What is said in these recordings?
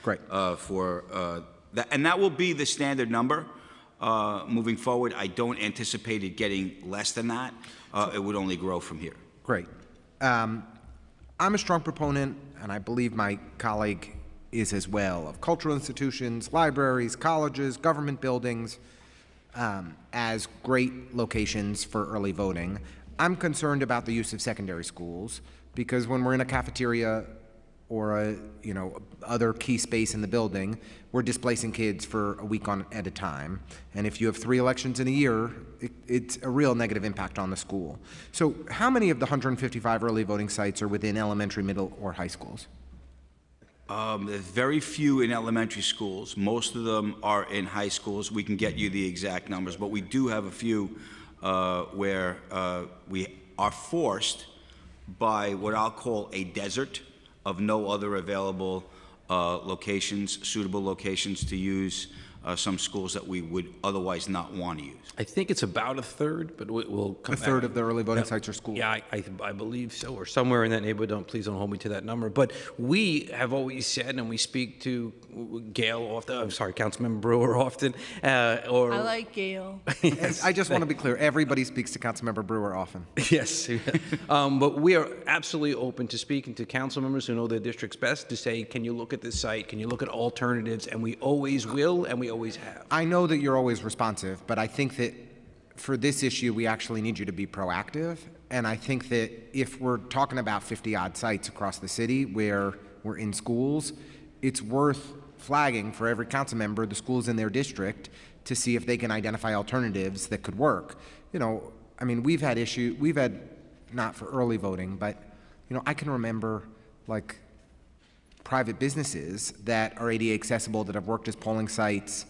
Great. For that, and that will be the standard number moving forward. I don't anticipate it getting less than that. It would only grow from here. Great. I'm a strong proponent, and I believe my colleague is as well, of cultural institutions, libraries, colleges, government buildings as great locations for early voting. I'm concerned about the use of secondary schools because when we're in a cafeteria or a other key space in the building, we're displacing kids for a week at a time. And if you have 3 elections in a year, it's a real negative impact on the school. So how many of the 155 early voting sites are within elementary, middle, or high schools? There's very few in elementary schools. Most of them are in high schools. We can get you the exact numbers, but we do have a few where we are forced by what I'll call a desert of no other available locations, suitable locations to use some schools that we would otherwise not want to use. I think it's about a third, but we'll come back. A third of the early voting sites are schools? Yeah, I believe so, or somewhere in that neighborhood. Please don't hold me to that number. But we have always said, and we speak to Gail often, I'm sorry, Councilmember Brewer often, I like Gail. Yes. I just want to be clear, everybody speaks to Councilmember Brewer often. Yes. But we are absolutely open to speaking to council members who know their districts best to say, can you look at this site? Can you look at alternatives? And we always will, and we always have. I know that you're always responsive, but I think that for this issue, we actually need you to be proactive. And I think that if we're talking about 50-odd sites across the city where we're in schools, it's worth flagging for every council member the schools in their district to see if they can identify alternatives that could work. I mean, we've had not for early voting, but I can remember like private businesses that are ADA accessible that have worked as polling sites.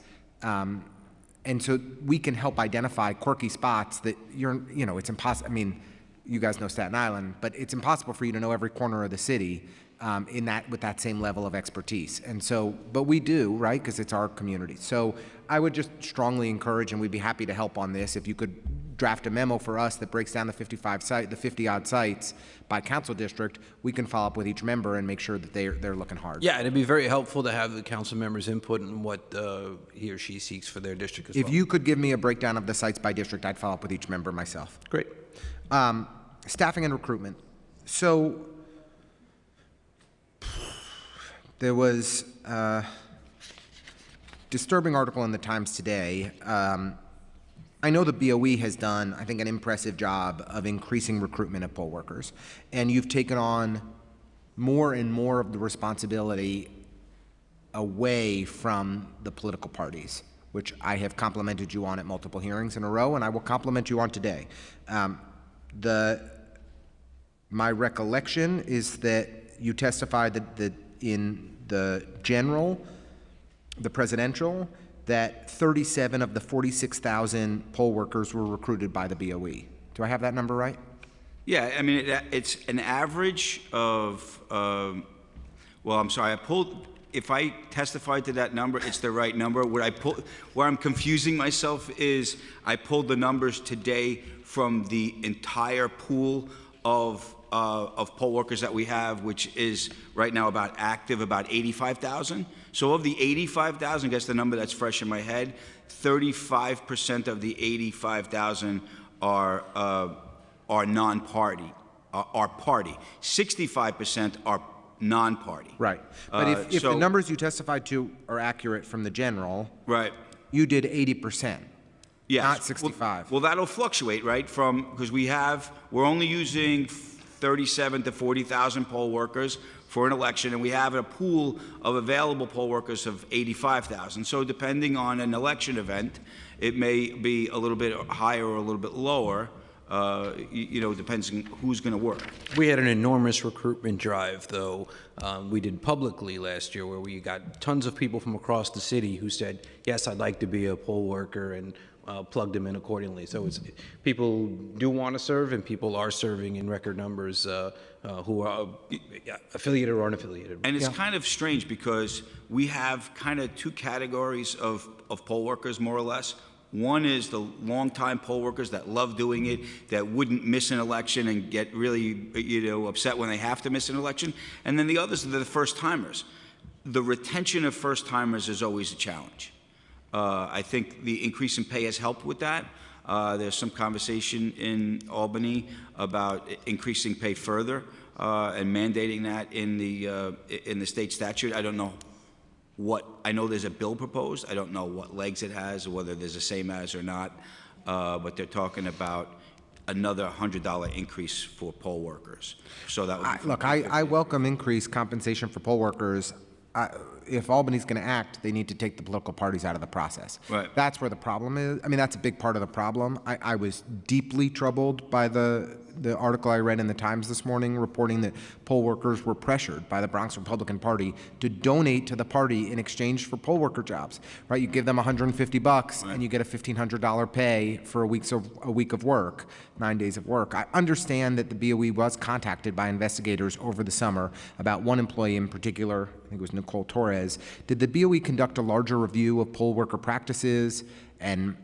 And so we can help identify quirky spots that it's impossible. I mean, you guys know Staten Island, but it's impossible for you to know every corner of the city with that same level of expertise. And so, but we do, right? Because it's our community. So I would just strongly encourage, and we'd be happy to help on this, if you could draft a memo for us that breaks down the 50-odd sites by council district, we can follow up with each member and make sure that they're looking hard. Yeah, and it'd be very helpful to have the council members' input in what he or she seeks for their district as well. If you could give me a breakdown of the sites by district, I'd follow up with each member myself. Great. Staffing and recruitment. So there was a disturbing article in the Times today. I know the BOE has done, I think, an impressive job of increasing recruitment of poll workers, and you've taken on more and more of the responsibility away from the political parties, which I have complimented you on at multiple hearings in a row, and I will compliment you on today. My recollection is that you testified that in the presidential, that 37 of the 46,000 poll workers were recruited by the BOE. Do I have that number right? Yeah, I mean, it's an average of, well, I'm sorry, if I testified to that number, it's the right number. Where I'm confusing myself is I pulled the numbers today from the entire pool of poll workers that we have, which is right now about 85,000. So of the 85,000, guess the number that's fresh in my head, 35% of the 85,000 are non-party, are party. 65% are non-party. Right. But if the numbers you testified to are accurate from the general, right, you did 80%. Yes. Not 65. Well, that'll fluctuate, right? Because we're only using 37 to 40,000 poll workers for an election, and we have a pool of available poll workers of 85,000. So depending on an election event, it may be a little bit higher or a little bit lower. Depends on who's going to work. We had an enormous recruitment drive, though, we did publicly last year, where we got tons of people from across the city who said, yes, I'd like to be a poll worker, and plugged them in accordingly. So people do want to serve, and people are serving in record numbers who are affiliated or unaffiliated. And it's kind of strange because we have kind of two categories of poll workers, more or less. One is the longtime poll workers that love doing it, that wouldn't miss an election and get really upset when they have to miss an election. And then the others are the first timers. the retention of first-timers is always a challenge. I think the increase in pay has helped with that. There's some conversation in Albany about increasing pay further and mandating that in the state statute. I don't know I know there's a bill proposed. I don't know what legs it has or whether there's a same as or not, but they're talking about another $100 increase for poll workers. So that would be Look, I welcome increased compensation for poll workers. If Albany's going to act, they need to take the political parties out of the process. Right. That's where the problem is. I mean, that's a big part of the problem. I was deeply troubled by the article I read in the Times this morning reporting that poll workers were pressured by the Bronx Republican Party to donate to the party in exchange for poll worker jobs. Right? You give them $150 and you get a $1,500 pay for a week of work, 9 days of work. I understand that the BOE was contacted by investigators over the summer about one employee in particular. I think it was Nicole Torres. Did the BOE conduct a larger review of poll worker practices and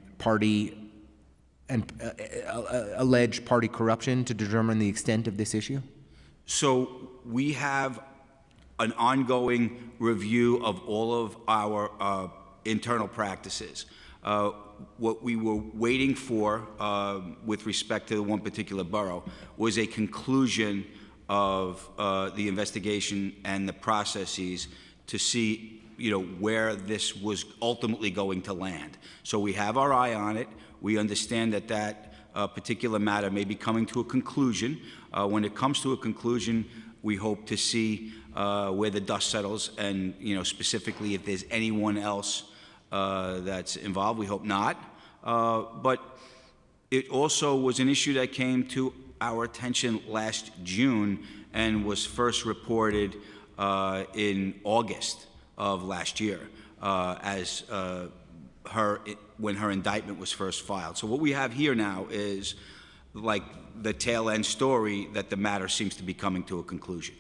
alleged party corruption to determine the extent of this issue? So we have an ongoing review of all of our internal practices. What we were waiting for with respect to the one particular borough was a conclusion of the investigation and the processes to see, where this was ultimately going to land. So we have our eye on it. We understand that particular matter may be coming to a conclusion. When it comes to a conclusion, we hope to see where the dust settles and, specifically if there's anyone else that's involved. We hope not. But it also was an issue that came to our attention last June and was first reported in August of last year when her indictment was first filed. So what we have here now is like the tail end story that the matter seems to be coming to a conclusion.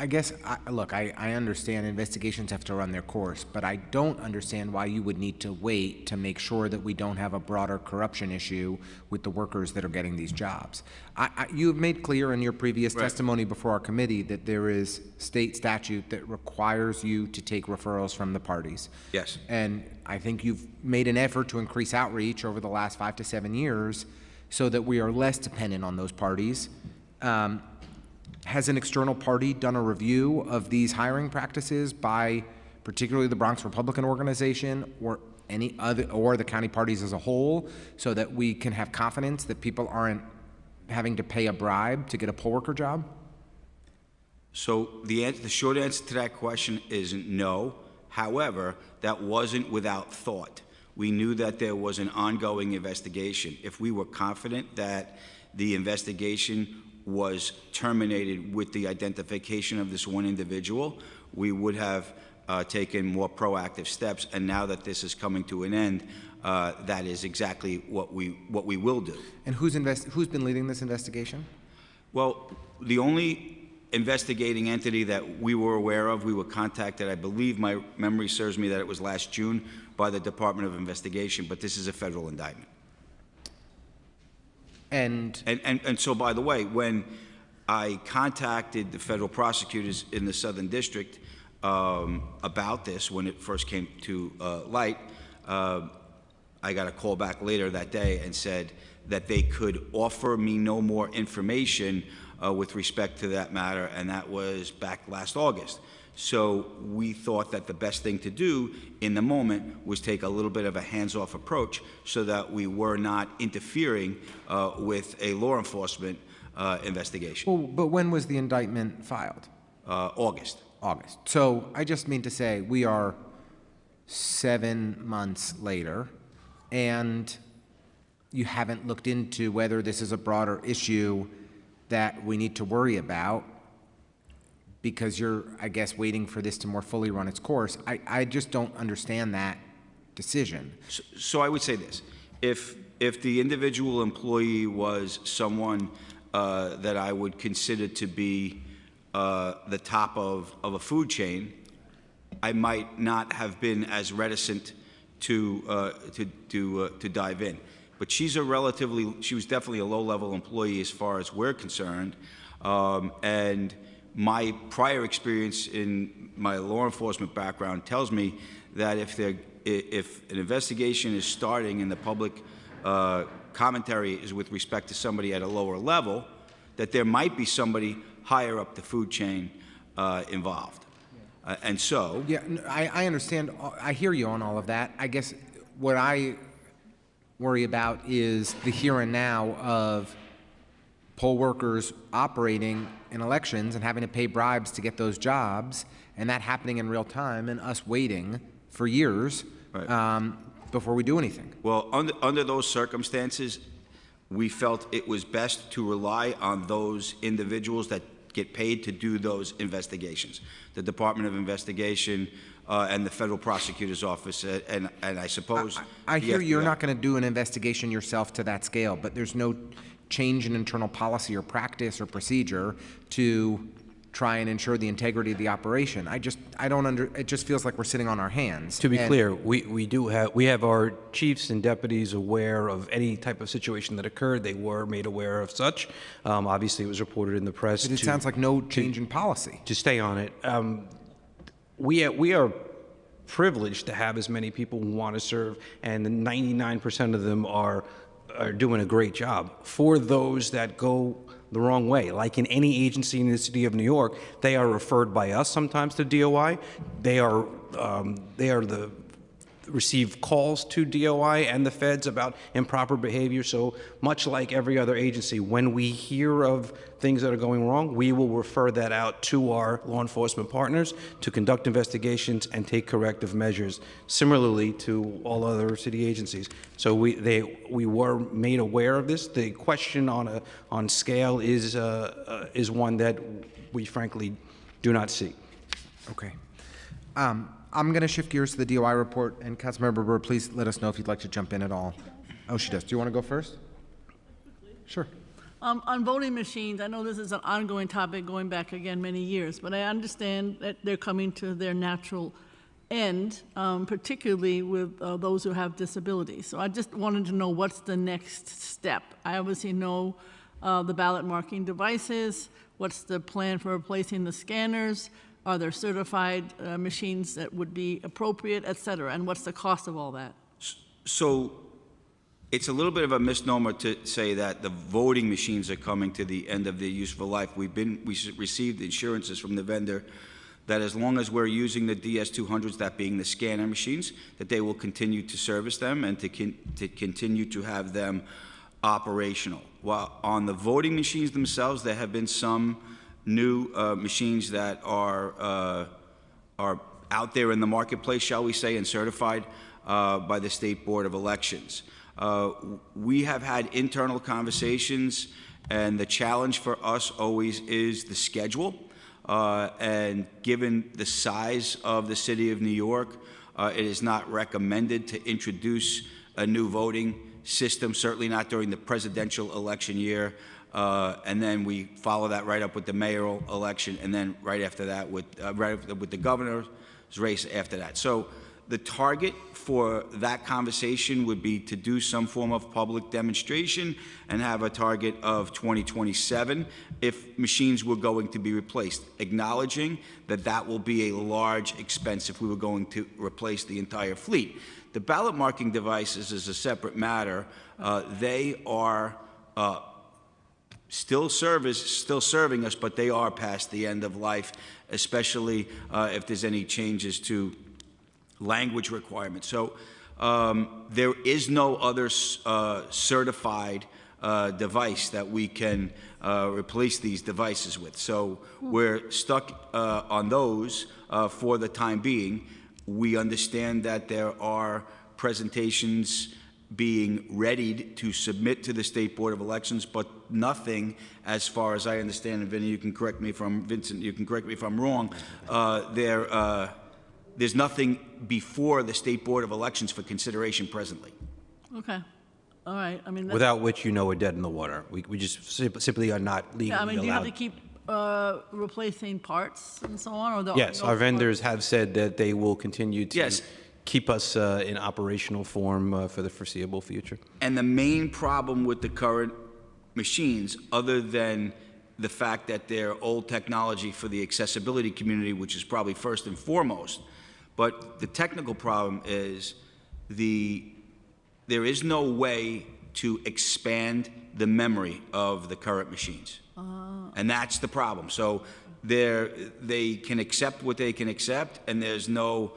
I guess, look, I understand investigations have to run their course, but I don't understand why you would need to wait to make sure that we don't have a broader corruption issue with the workers that are getting these jobs. You have made clear in your previous testimony before our committee that there is state statute that requires you to take referrals from the parties. Yes. And I think you've made an effort to increase outreach over the last 5 to 7 years so that we are less dependent on those parties. Has an external party done a review of these hiring practices by particularly the Bronx Republican Organization or any other, or the county parties as a whole, so that we can have confidence that people aren't having to pay a bribe to get a poll worker job? So the short answer to that question is no. However, that wasn't without thought. We knew that there was an ongoing investigation. If we were confident that the investigation was terminated with the identification of this one individual, we would have taken more proactive steps. And now that this is coming to an end, that is exactly what we will do. And who's been leading this investigation? Well, the only investigating entity that we were aware of, we were contacted, I believe my memory serves me that it was last June, by the Department of Investigation, but this is a federal indictment. And so, by the way, when I contacted the federal prosecutors in the Southern District about this, when it first came to light, I got a call back later that day and said that they could offer me no more information with respect to that matter, and that was back last August. So we thought that the best thing to do in the moment was take a little bit of a hands-off approach so that we were not interfering with a law enforcement investigation. Well, but when was the indictment filed? August. August. So I just mean to say we are 7 months later, and you haven't looked into whether this is a broader issue that we need to worry about, because you're, I guess, waiting for this to more fully run its course. I just don't understand that decision. So I would say this. If the individual employee was someone that I would consider to be the top of a food chain, I might not have been as reticent to dive in. But she was definitely a low-level employee as far as we're concerned, and my prior experience in my law enforcement background tells me that if an investigation is starting and the public commentary is with respect to somebody at a lower level, that there might be somebody higher up the food chain involved. And so... Yeah, I understand. I hear you on all of that. I guess what I worry about is the here and now of poll workers operating in elections and having to pay bribes to get those jobs, and that happening in real time, and us waiting for years before we do anything. Well, under those circumstances, we felt it was best to rely on those individuals that get paid to do those investigations, the Department of Investigation and the Federal Prosecutor's Office, and I suppose... I hear you're not going to do an investigation yourself to that scale, but there's no change in internal policy or practice or procedure to try and ensure the integrity of the operation. It just feels like we're sitting on our hands. To be clear, we have our chiefs and deputies aware of any type of situation that occurred. They were made aware of such. Obviously, it was reported in the press. But it sounds like no change in policy. To stay on it, we are privileged to have as many people who want to serve, and 99% of them are doing a great job. For those that go the wrong way, like in any agency in the city of New York, they are referred by us sometimes to DOI. They receive calls to DOI and the feds about improper behavior. So much like every other agency, when we hear of things that are going wrong, we will refer that out to our law enforcement partners to conduct investigations and take corrective measures, similarly to all other city agencies. So we were made aware of this. The question on scale is one that we frankly do not see. Okay. I'm going to shift gears to the DOI report, and Councilmember Burr, please let us know if you'd like to jump in at all. Oh, she does. Do you want to go first? Sure. On voting machines, I know this is an ongoing topic going back again many years, but I understand that they're coming to their natural end, particularly with those who have disabilities. So I just wanted to know what's the next step. I obviously know the ballot marking devices. What's the plan for replacing the scanners? Are there certified machines that would be appropriate, et cetera? And what's the cost of all that? So it's a little bit of a misnomer to say that the voting machines are coming to the end of their useful life. We received assurances from the vendor that as long as we're using the DS200s, that being the scanner machines, that they will continue to service them and to continue to have them operational. While on the voting machines themselves, there have been some new machines that are out there in the marketplace, shall we say, and certified by the State Board of Elections. We have had internal conversations, and the challenge for us always is the schedule. And given the size of the city of New York, it is not recommended to introduce a new voting system, certainly not during the presidential election year. And then we follow that right up with the mayoral election, and then right after that with the governor's race after that. So the target for that conversation would be to do some form of public demonstration and have a target of 2027 if machines were going to be replaced, acknowledging that that will be a large expense if we were going to replace the entire fleet. The ballot marking devices is a separate matter. They are still serving us, but they are past the end of life, especially if there's any changes to language requirements. So there is no other certified device that we can replace these devices with. So we're stuck on those for the time being. We understand that there are presentations being readied to submit to the State Board of Elections, but nothing, as far as I understand, and Vinny, you can correct me if I'm wrong, there's nothing before the State Board of Elections for consideration presently. Okay. All right. I mean, without which, we're dead in the water. We just simply are not legally allowed. Yeah, I mean, do you have to keep replacing parts and so on? Or yes, our vendors have said that they will continue to keep us in operational form for the foreseeable future. And the main problem with the current machines, other than the fact that they're old technology for the accessibility community, which is probably first and foremost. But the technical problem is there is no way to expand the memory of the current machines. And that's the problem. So they can accept what they can accept, and there's no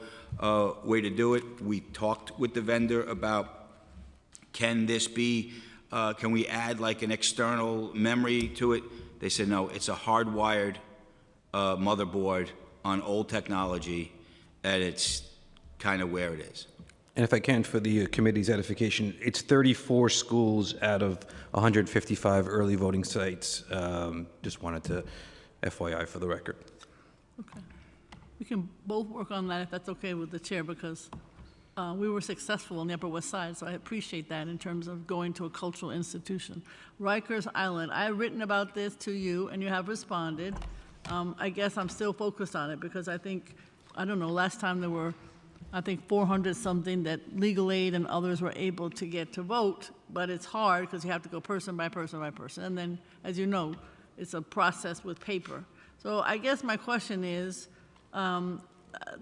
way to do it. We talked with the vendor about, can this be, can we add like an external memory to it? They said, no, it's a hardwired motherboard on old technology, and it's kind of where it is. And if I can, for the committee's edification, it's 34 schools out of 155 early voting sites. Just wanted to FYI for the record. Okay. We can both work on that if that's okay with the chair, because we were successful on the Upper West Side, so I appreciate that in terms of going to a cultural institution. Rikers Island, I have written about this to you, and you have responded. I guess I'm still focused on it because I think, I don't know, last time there were, I think 400 something that legal aid and others were able to get to vote, but it's hard because you have to go person by person by person. And then, as you know, it's a process with paper. So I guess my question is,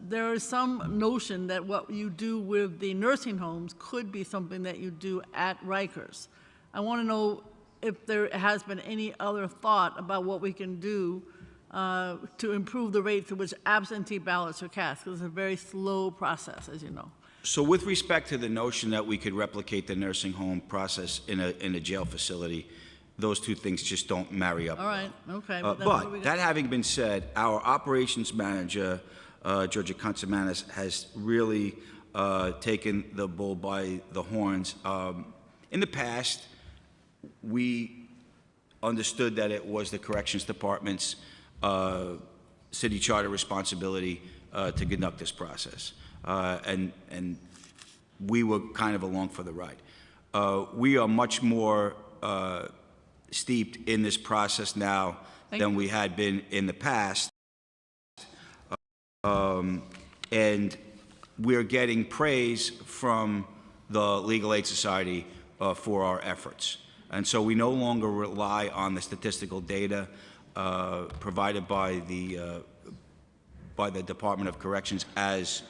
there is some notion that what you do with the nursing homes could be something that you do at Rikers. I want to know if there has been any other thought about what we can do to improve the rate to which absentee ballots are cast, because it's a very slow process, as you know. So with respect to the notion that we could replicate the nursing home process in a jail facility, those two things just don't marry up. All right, okay. But that having been said, our operations manager, Georgia Consumanis, has really taken the bull by the horns. In the past, we understood that it was the corrections department's city charter responsibility to conduct this process. And we were kind of along for the ride. We are much more steeped in this process now than we had been in the past. And we're getting praise from the Legal Aid Society for our efforts. And so we no longer rely on the statistical data provided by the Department of Corrections as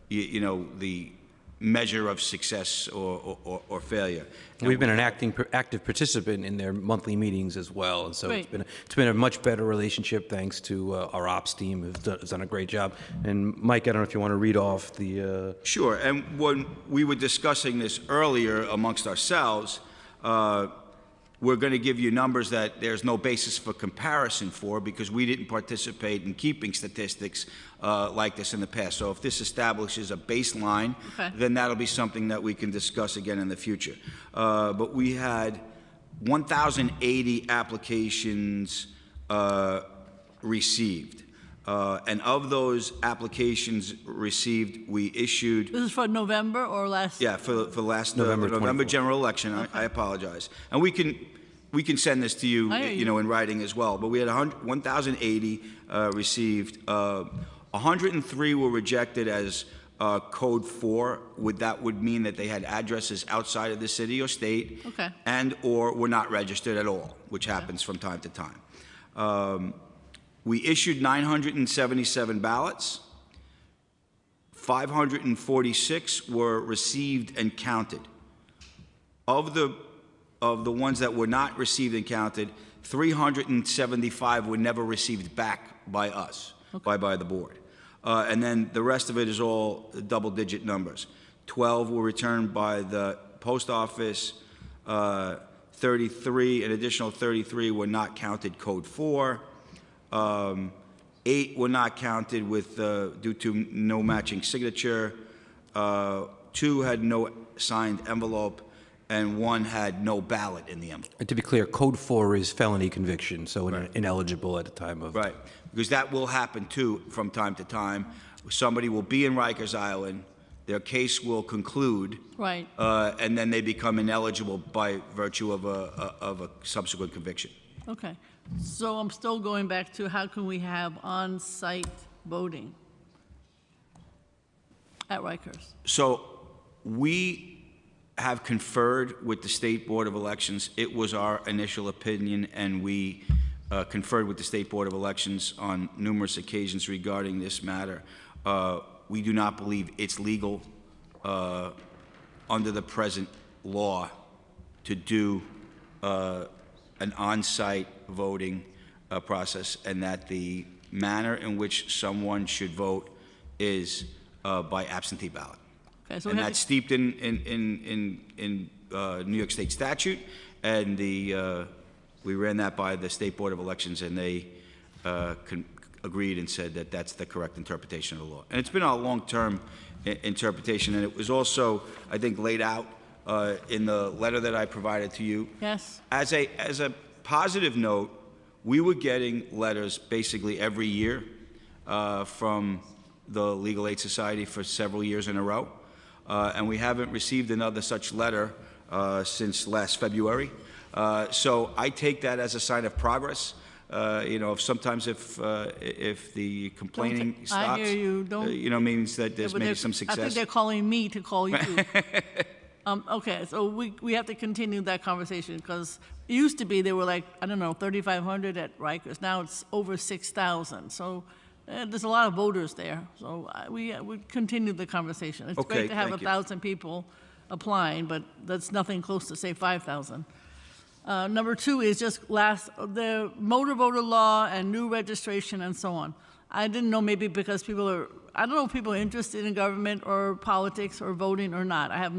you know, the measure of success or failure. And we've been an active participant in their monthly meetings as well, and so Great. it's been a much better relationship thanks to our ops team who's done a great job. And Mike, I don't know if you want to read off the. Sure. And when we were discussing this earlier amongst ourselves, we're going to give you numbers that there's no basis for comparison for, because we didn't participate in keeping statistics like this in the past. So if this establishes a baseline, then that'll be something that we can discuss again in the future. But we had 1,080 applications received. And of those applications received, we issued... This is for November or last? Yeah, for last November general election. I apologize. And we can send this to you, you know, in writing as well. But we had 1,080 received. 103 were rejected as code 4. That would mean that they had addresses outside of the city or state, and or were not registered at all, which happens from time to time. We issued 977 ballots. 546 were received and counted. Of the ones that were not received and counted, 375 were never received back by us, by the board. And then the rest of it is all double-digit numbers. 12 were returned by the post office. 33, an additional 33 were not counted code 4. 8 were not counted with due to no matching signature. 2 had no signed envelope, and 1 had no ballot in the envelope. And to be clear, code 4 is felony conviction, so ineligible at the time of... Right, because that will happen too from time to time. Somebody will be in Rikers Island, their case will conclude, and then they become ineligible by virtue of a subsequent conviction. Okay. So I'm still going back to how can we have on-site voting at Rikers? So we have conferred with the State Board of Elections. It was our initial opinion, and we conferred with the State Board of Elections on numerous occasions regarding this matter. We do not believe it's legal under the present law to do an on-site voting process, and that the manner in which someone should vote is by absentee ballot. Okay, so And that's steeped in New York State statute, and we ran that by the State Board of Elections, and they agreed and said that that's the correct interpretation of the law. And it's been our long-term interpretation, and it was also, I think, laid out in the letter that I provided to you. Yes. As a positive note, we were getting letters basically every year from the Legal Aid Society for several years in a row, and we haven't received another such letter since last February. So I take that as a sign of progress. You know, sometimes if the complaining stops, I hear you. You know, means that there's But maybe they're- some success. I think they're calling me to call you. Okay, so we have to continue that conversation, because it used to be there were like, I don't know, 3,500 at Rikers. Now it's over 6,000. So there's a lot of voters there. So we continue the conversation. It's Okay, great to have thank you. 1,000 people applying, but that's nothing close to, say, 5,000. Number two is just the motor voter law and new registration and so on. I didn't know, maybe because I don't know if people are interested in government or politics or voting or not. I have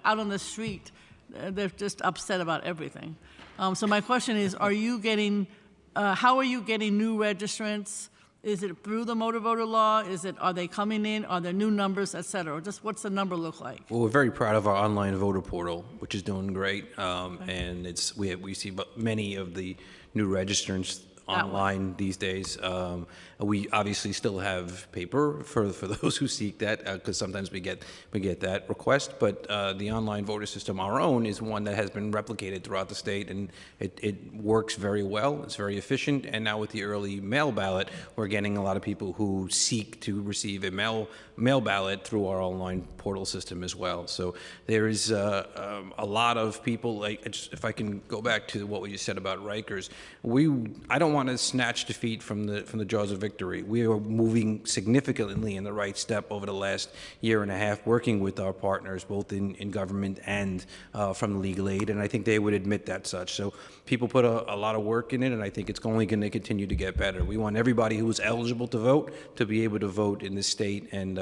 out on the street, they're just upset about everything. So my question is, how are you getting new registrants? Is it through the motor voter law? Are they coming in? Are there new numbers, et cetera? Just what's the number look like? Well, we're very proud of our online voter portal, which is doing great, and we see many of the new registrants online these days. We obviously still have paper for those who seek that, because sometimes we get that request. But the online voter system, our own, is one that has been replicated throughout the state, and it works very well. It's very efficient. And now with the early mail ballot, we're getting a lot of people who seek to receive a mail ballot through our online portal system as well. So there is a lot of people. If I can go back to what we just said about Rikers, I don't want to snatch defeat from the jaws of victory. We are moving significantly in the right step over the last year and a half, working with our partners, both in government and from legal aid, and I think they would admit that such. So people put a lot of work in it, and I think it's only going to continue to get better. We want everybody who is eligible to vote to be able to vote in this state, and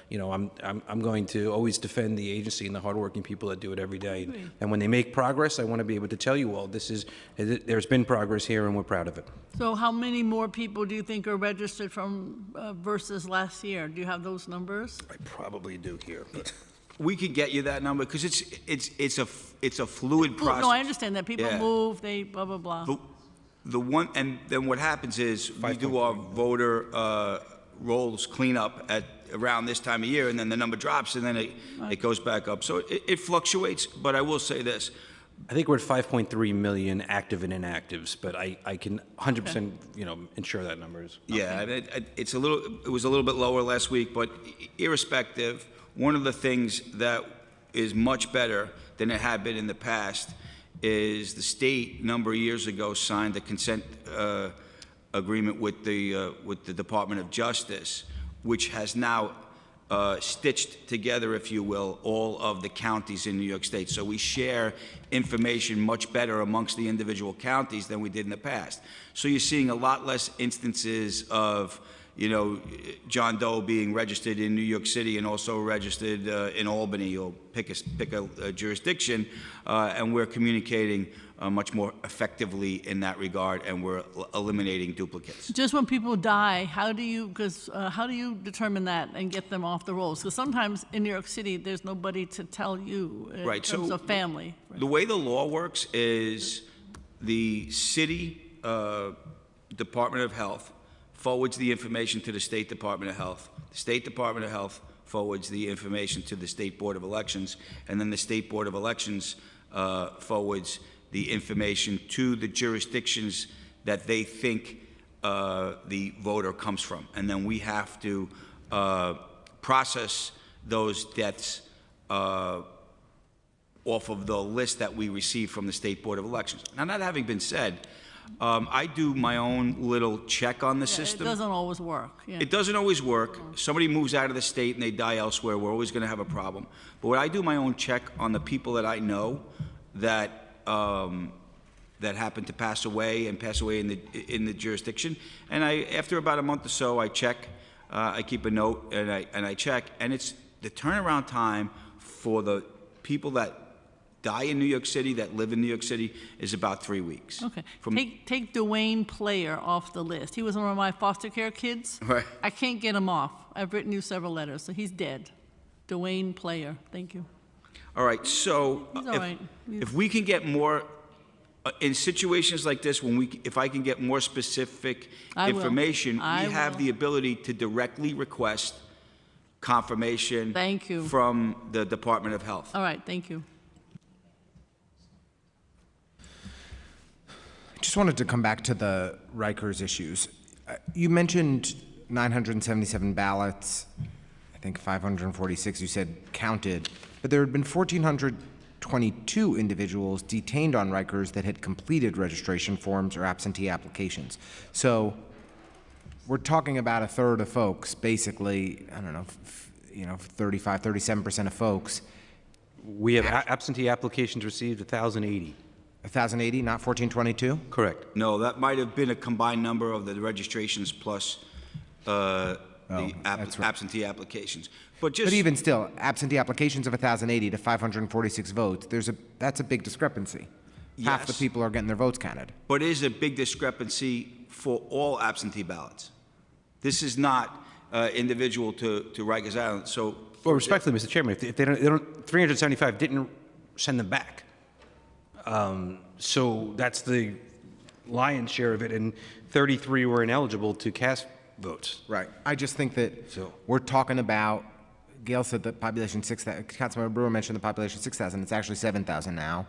you know, I'm going to always defend the agency and the hardworking people that do it every day. And when they make progress, I want to be able to tell you all there's been progress here, and we're proud of it. So how many more people do you think are registered from versus last year? Do you have those numbers? I probably do here, but We could get you that number, because it's a fluid process. No, I understand that. People Yeah. move, they blah, blah, blah. The one, and then what happens is we do our voter rolls cleanup at around this time of year, and then the number drops, and then it goes back up. So it fluctuates, but I will say this. I think we're at 5.3 million active and inactives, but I can 100% ensure that number is. Yeah, it was a little bit lower last week, but irrespective, one of the things that is much better than it had been in the past is the state, a number of years ago, signed a consent agreement with the Department of Justice, which has now stitched together, if you will, all of the counties in New York State. So we share information much better amongst the individual counties than we did in the past. So you're seeing a lot less instances of, John Doe being registered in New York City and also registered in Albany, or pick a jurisdiction, and we're communicating much more effectively in that regard, and we're eliminating duplicates. Just when people die, how do you determine that and get them off the rolls? Because sometimes in New York City, there's nobody to tell you in terms of family. The way the law works is the city Department of Health forwards the information to the State Department of Health. The State Department of Health forwards the information to the State Board of Elections, and then the State Board of Elections forwards the information to the jurisdictions that they think the voter comes from. And then we have to process those deaths off of the list that we receive from the State Board of Elections. Now, that having been said, I do my own little check on the Yeah, system. it doesn't always work, yeah. It doesn't always work. Somebody moves out of the state and they die elsewhere, we're always going to have a problem. But when I do my own check on the people that I know that that happen to pass away in the jurisdiction, and after about a month or so, I check. I keep a note and I check, and it's the turnaround time for the people that die in New York City, that live in New York City, is about 3 weeks. Okay. Take Dwayne Player off the list. He was one of my foster care kids. Right. I can't get him off. I've written you several letters, so he's dead. Dwayne Player, thank you. All right, so He's all right. if we can get more, in situations like this, if I can get more specific I will. information, I we have will. the ability to directly request confirmation Thank you. from the Department of Health. All right, thank you. I just wanted to come back to the Rikers issues. You mentioned 977 ballots, I think 546 you said counted, but there had been 1,422 individuals detained on Rikers that had completed registration forms or absentee applications. So we're talking about a third of folks, basically, I don't know, 35, 37% of folks. We have absentee applications received 1,080. 1,080, not 1,422? Correct. No, that might have been a combined number of the registrations plus the that's right. absentee applications. But just But even still, absentee applications of 1,080 to 546 votes, that's a big discrepancy. Half the Yes. people are getting their votes counted. But it is a big discrepancy for all absentee ballots. This is not individual to Rikers Island. So, Well, respectfully, Mr. Chairman, if they don't 375 didn't send them back. So that's the lion's share of it, and 33 were ineligible to cast votes. Right. I just think that So- we're talking about, Gail said the population 6,000, Councilmember Brewer mentioned the population 6,000, it's actually 7,000 now.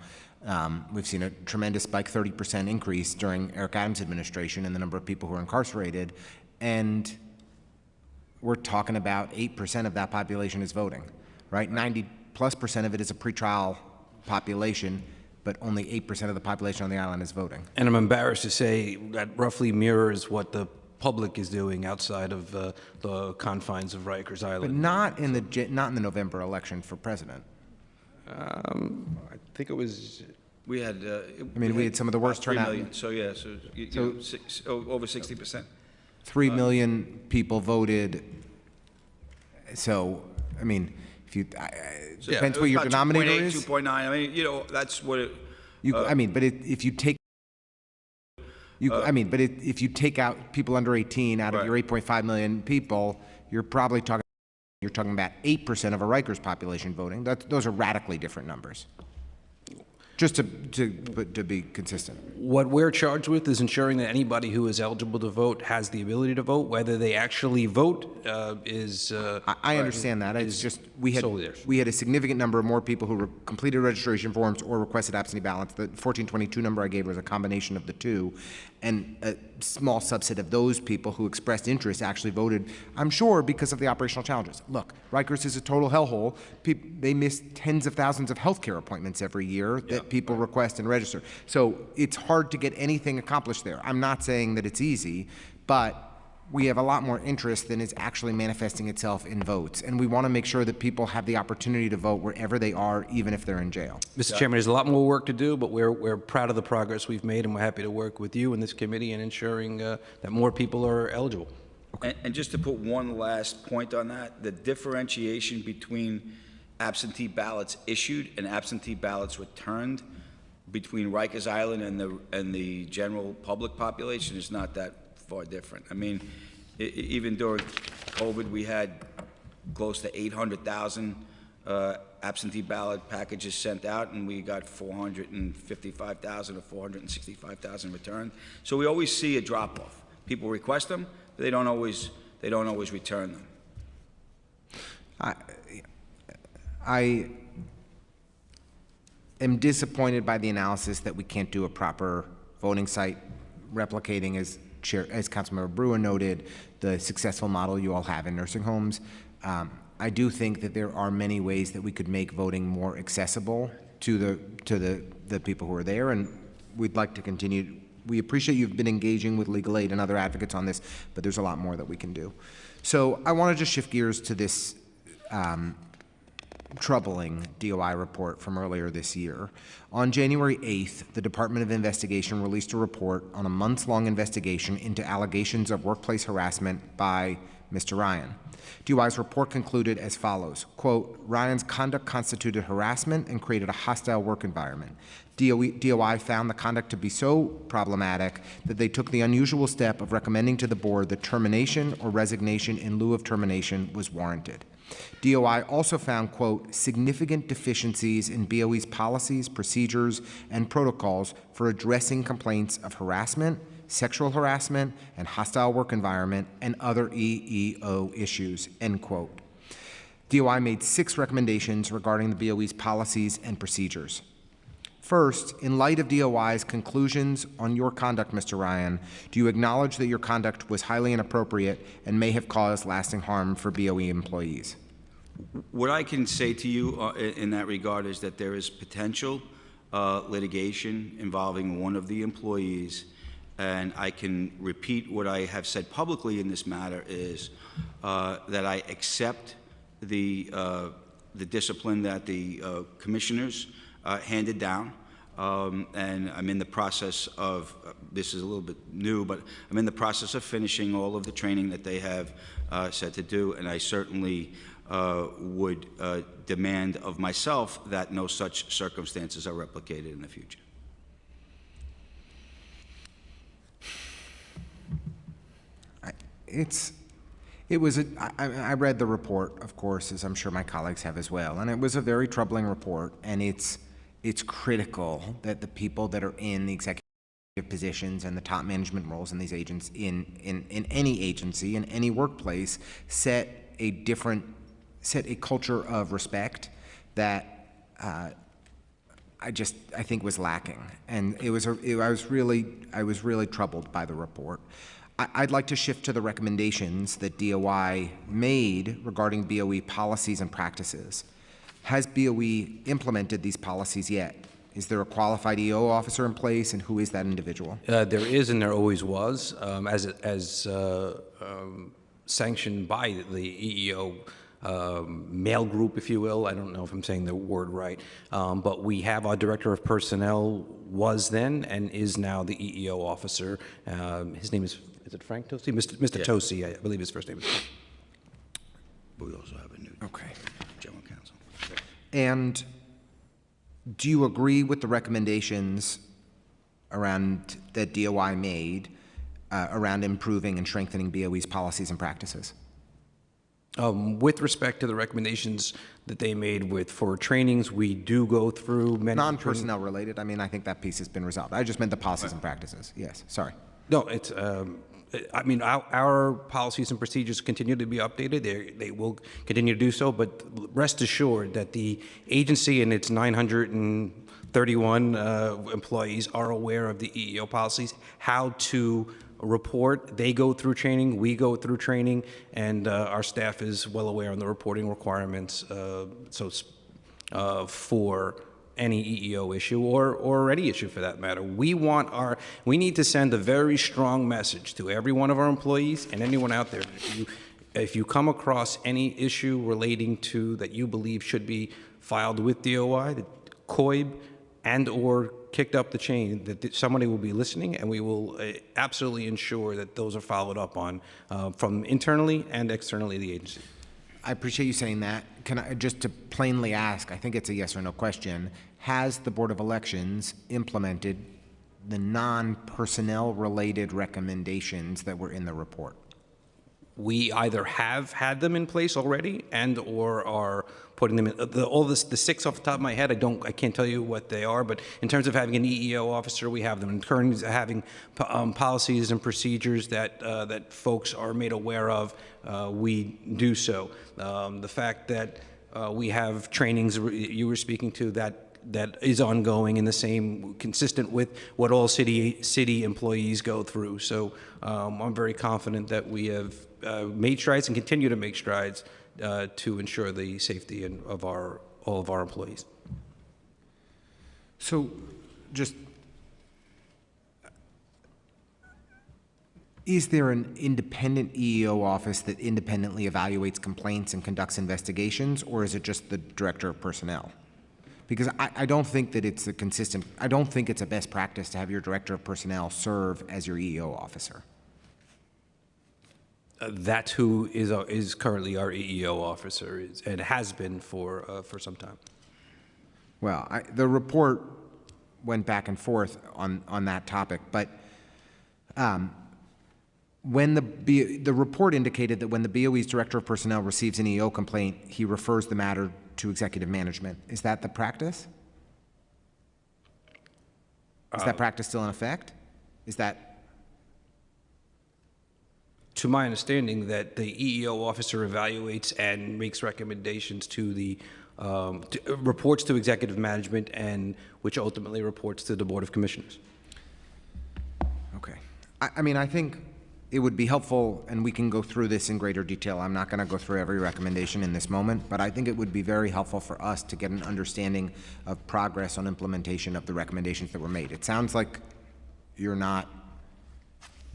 We've seen a tremendous spike, 30% increase during Eric Adams' administration in the number of people who are incarcerated, and we're talking about 8% of that population is voting, right? 90+% of it is a pretrial population, but only 8% of the population on the island is voting. And I'm embarrassed to say that roughly mirrors what the public is doing outside of the confines of Rikers But Island. not in the November election for president. I think it was, we had. We had some of the worst about 3 turnout. million. So yeah, over 60%. 3 million people voted. So, I mean, if you, So depends it what was your about denominator 2.8, is. 2.9. I mean, that's what it. If you take, if you take out people under 18 out of Right. your 8.5 million people, you're probably talking about 8% of a Rikers population voting. Those are radically different numbers. Just to be consistent. what we're charged with is ensuring that anybody who is eligible to vote has the ability to vote. Whether they actually vote is. I understand that. It's just we had solely theirs. a significant number of more people who completed registration forms or requested absentee ballots. The 1422 number I gave was a combination of the two, and a small subset of those people who expressed interest actually voted. I'm sure because of the operational challenges. Look, Rikers is a total hellhole. They miss tens of thousands of healthcare appointments every year that people request and register. So it's hard to get anything accomplished there. I'm not saying that it's easy, but we have a lot more interest than is actually manifesting itself in votes. And we want to make sure that people have the opportunity to vote wherever they are, even if they're in jail. Mr. Chairman, there's a lot more work to do, but we're proud of the progress we've made, and we're happy to work with you and this committee in ensuring that more people are eligible. And just to put one last point on that, the differentiation between absentee ballots issued and absentee ballots returned between Rikers Island and the general public population is not that far different. I mean, even during COVID, we had close to 800,000 absentee ballot packages sent out, and we got 455,000 or 465,000 returned. So we always see a drop-off. People request them, but they don't always return them. I am disappointed by the analysis that we can't do a proper voting site, replicating, as Councilmember Brewer noted, the successful model you all have in nursing homes. I do think that there are many ways that we could make voting more accessible to the people who are there, and we'd like to continue. We appreciate you've been engaging with legal aid and other advocates on this, but there's a lot more that we can do. So I want to just shift gears to this troubling DOI report from earlier this year. On January 8th, the Department of Investigation released a report on a months-long investigation into allegations of workplace harassment by Mr. Ryan. DOI's report concluded as follows, quote, Ryan's conduct constituted harassment and created a hostile work environment. DOI found the conduct to be so problematic that they took the unusual step of recommending to the board that termination or resignation in lieu of termination was warranted. DOI also found, quote, significant deficiencies in BOE's policies, procedures, and protocols for addressing complaints of harassment, sexual harassment, and hostile work environment, and other EEO issues, end quote. DOI made 6 recommendations regarding the BOE's policies and procedures. First, in light of DOI's conclusions on your conduct, Mr. Ryan, do you acknowledge that your conduct was highly inappropriate and may have caused lasting harm for BOE employees? What I can say to you in that regard is that there is potential litigation involving one of the employees, and I can repeat what I have said publicly in this matter is that I accept the discipline that the commissioners handed down, and I'm in the process of, this is a little bit new, but I'm in the process of finishing all of the training that they have said to do, and I certainly would demand of myself that no such circumstances are replicated in the future. I read the report, of course, as I'm sure my colleagues have as well, and it was a very troubling report, and it's critical that the people that are in the executive positions and the top management roles in these agents in any agency, in any workplace, set a culture of respect that I think was lacking, and I was really troubled by the report. I'd like to shift to the recommendations that DOI made regarding BOE policies and practices. Has BOE implemented these policies yet? Is there a qualified EO officer in place, and who is that individual? There is, and there always was, as sanctioned by the EEO mail group, if you will. I don't know if I'm saying the word right, but we have our director of personnel was then and is now the EEO officer. His name is it Frank Tosi? Mr. Tosi, I believe his first name is. But we also have a new general counsel. And do you agree with the recommendations that DOI made around improving and strengthening BOE's policies and practices? With respect to the recommendations that they made for trainings, we do go through many non-personnel related. I mean, I think that piece has been resolved. I just meant the policies and practices. Yes, sorry. No, it's. I mean, our policies and procedures continue to be updated. They will continue to do so, but rest assured that the agency and its 931 employees are aware of the EEO policies, how to report. They go through training, we go through training, and our staff is well aware of the reporting requirements for any EEO issue or any issue for that matter. We need to send a very strong message to every one of our employees and anyone out there. If you come across any issue relating to that you believe should be filed with DOI, the COIB, and or kicked up the chain, that somebody will be listening, and we will absolutely ensure that those are followed up on from internally and externally the agency. I appreciate you saying that. Can I just to plainly ask, I think it's a yes or no question, has the Board of Elections implemented the non-personnel related recommendations that were in the report? We either have had them in place already and or are putting them in. The 6 off the top of my head, I can't tell you what they are, but in terms of having an EEO officer, we have them. In terms of having policies and procedures that folks are made aware of, we do so. The fact that we have trainings you were speaking to that is ongoing and the same, consistent with what all city employees go through. So I'm very confident that we have made strides and continue to make strides to ensure the safety of all of our employees. So, just, is there an independent EEO office that independently evaluates complaints and conducts investigations, or is it just the Director of Personnel? Because I don't think that it's I don't think it's a best practice to have your Director of Personnel serve as your EEO officer. That's who is currently our EEO officer, and has been for some time. Well, the report went back and forth on that topic, but when the report indicated that when the BOE's Director of Personnel receives an EEO complaint, he refers the matter to executive management. Is that the practice? Is that practice still in effect? Is that? To my understanding, that the EEO officer evaluates and makes recommendations to the, reports to executive management, and which ultimately reports to the Board of Commissioners. Okay. I mean, I think it would be helpful, and we can go through this in greater detail. I'm not going to go through every recommendation in this moment, but I think it would be very helpful for us to get an understanding of progress on implementation of the recommendations that were made. It sounds like you're not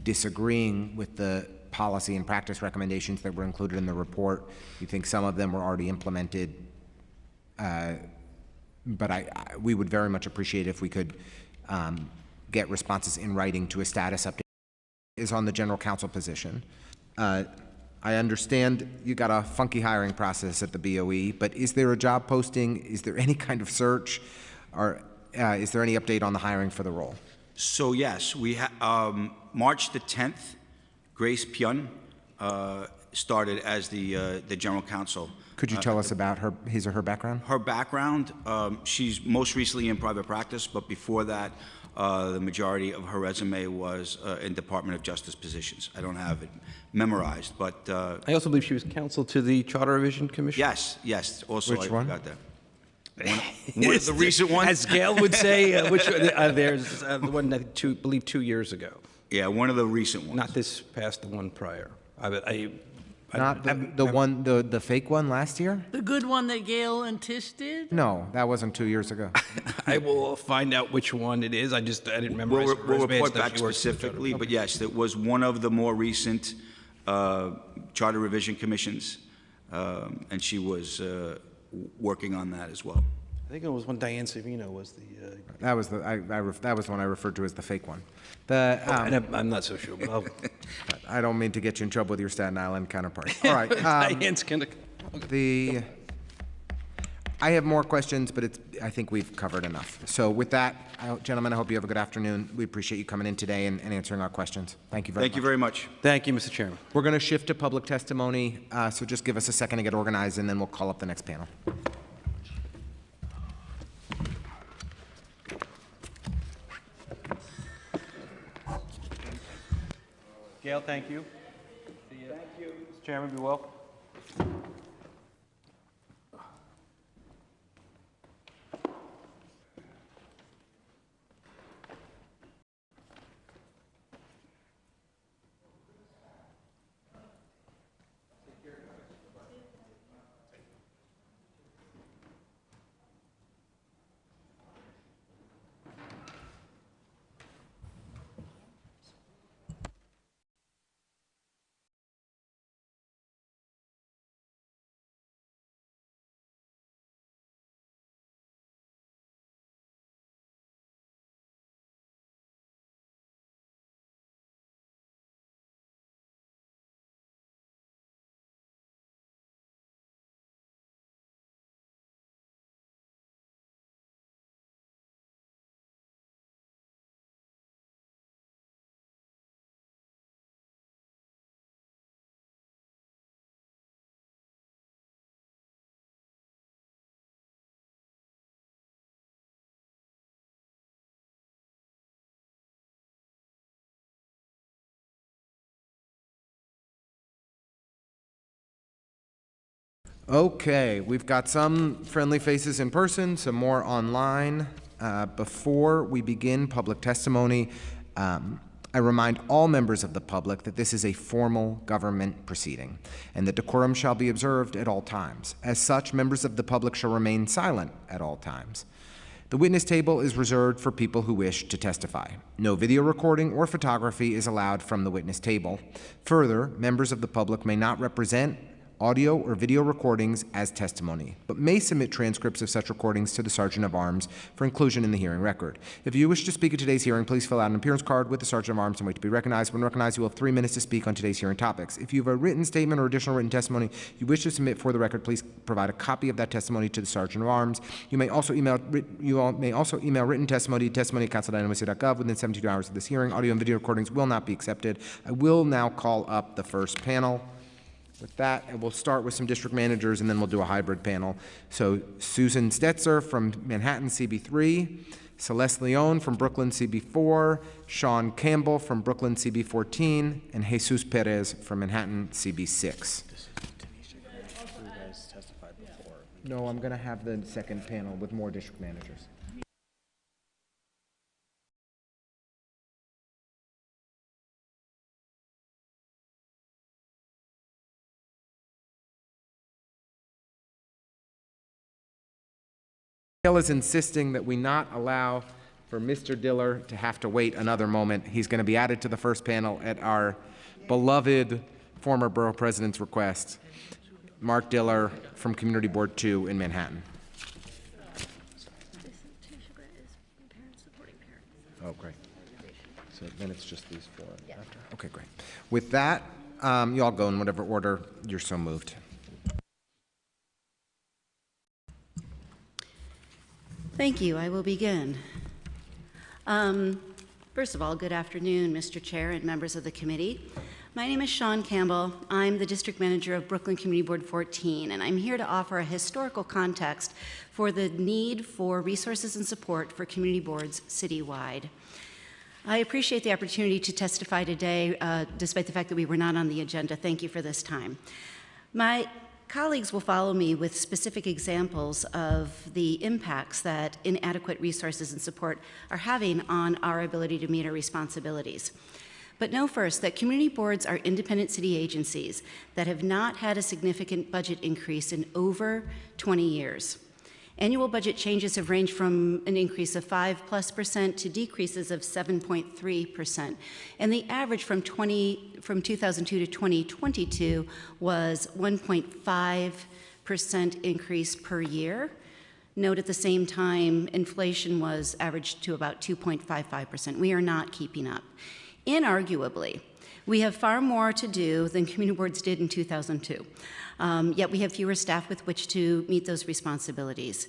disagreeing with the policy and practice recommendations that were included in the report. You think some of them were already implemented, but we would very much appreciate if we could get responses in writing to a status update. Is on the general counsel position. I understand you got a funky hiring process at the BOE, but is there a job posting? Is there any kind of search? Or is there any update on the hiring for the role? So yes, we March the 10th, Grace Pyun started as the general counsel. Could you tell us about his or her background? Her background, she's most recently in private practice, but before that, the majority of her resume was in Department of Justice positions. I don't have it memorized, but I also believe she was counsel to the Charter Revision Commission. yes. Also, Which I one? forgot that. One of the recent ones. As Gail would say, which there's the one I believe 2 years ago. Yeah, one of the recent ones. Not this past, the one prior. Not the fake one last year? The good one that Gail and Tish did? No, that wasn't 2 years ago. I will find out which one it is. I didn't memorize. We'll report back specifically, but yes, it was one of the more recent charter revision commissions, and she was working on that as well. I think it was when Diane Savino was the. That was the one I referred to as the fake one. And I'm not so sure, but I don't mean to get you in trouble with your Staten Island counterpart. All right. Diane's gonna. I have more questions, but I think we've covered enough. So with that, gentlemen, I hope you have a good afternoon. We appreciate you coming in today and answering our questions. Thank you very much. Thank you very much. Thank you, Mr. Chairman. We're going to shift to public testimony, so just give us a second to get organized, and then we'll call up the next panel. Gail, thank you. Thank you. Mr. Chairman, be well. Okay, we've got some friendly faces in person, some more online. Before we begin public testimony, I remind all members of the public that this is a formal government proceeding and that decorum shall be observed at all times. As such, members of the public shall remain silent at all times. The witness table is reserved for people who wish to testify. No video recording or photography is allowed from the witness table. Further, members of the public may not represent audio or video recordings as testimony, but may submit transcripts of such recordings to the Sergeant of Arms for inclusion in the hearing record. If you wish to speak at today's hearing, please fill out an appearance card with the Sergeant of Arms and wait to be recognized. When recognized, you will have 3 minutes to speak on today's hearing topics. If you have a written statement or additional written testimony you wish to submit for the record, please provide a copy of that testimony to the Sergeant of Arms. You may also email written testimony to testimony@council.nyc.gov within 72 hours of this hearing. Audio and video recordings will not be accepted. I will now call up the first panel. With that, we'll start with some district managers, and then we'll do a hybrid panel. So Susan Stetzer from Manhattan CB3, Celeste Leon from Brooklyn CB4, Sean Campbell from Brooklyn CB14, and Jesus Perez from Manhattan CB6. No, I'm going to have the second panel with more district managers. Is insisting that we not allow for Mr. Diller to have to wait another moment. He's going to be added to the first panel at our beloved former borough president's request, Mark Diller from Community Board 2 in Manhattan. Oh, great. So then it's just these four. Yeah. Okay, great. With that, you all go in whatever order you're so moved. Thank you. I will begin. First of all, good afternoon, Mr. Chair and members of the committee. My name is Sean Campbell. I'm the district manager of Brooklyn Community Board 14, and I'm here to offer a historical context for the need for resources and support for community boards citywide. I appreciate the opportunity to testify today, despite the fact that we were not on the agenda. Thank you for this time. My colleagues will follow me with specific examples of the impacts that inadequate resources and support are having on our ability to meet our responsibilities. But know first that community boards are independent city agencies that have not had a significant budget increase in over 20 years. Annual budget changes have ranged from an increase of 5+% to decreases of 7.3%. And the average from 2002 to 2022 was 1.5% increase per year. Note at the same time, inflation was averaged to about 2.55%. We are not keeping up. Inarguably, we have far more to do than community boards did in 2002. Yet we have fewer staff with which to meet those responsibilities.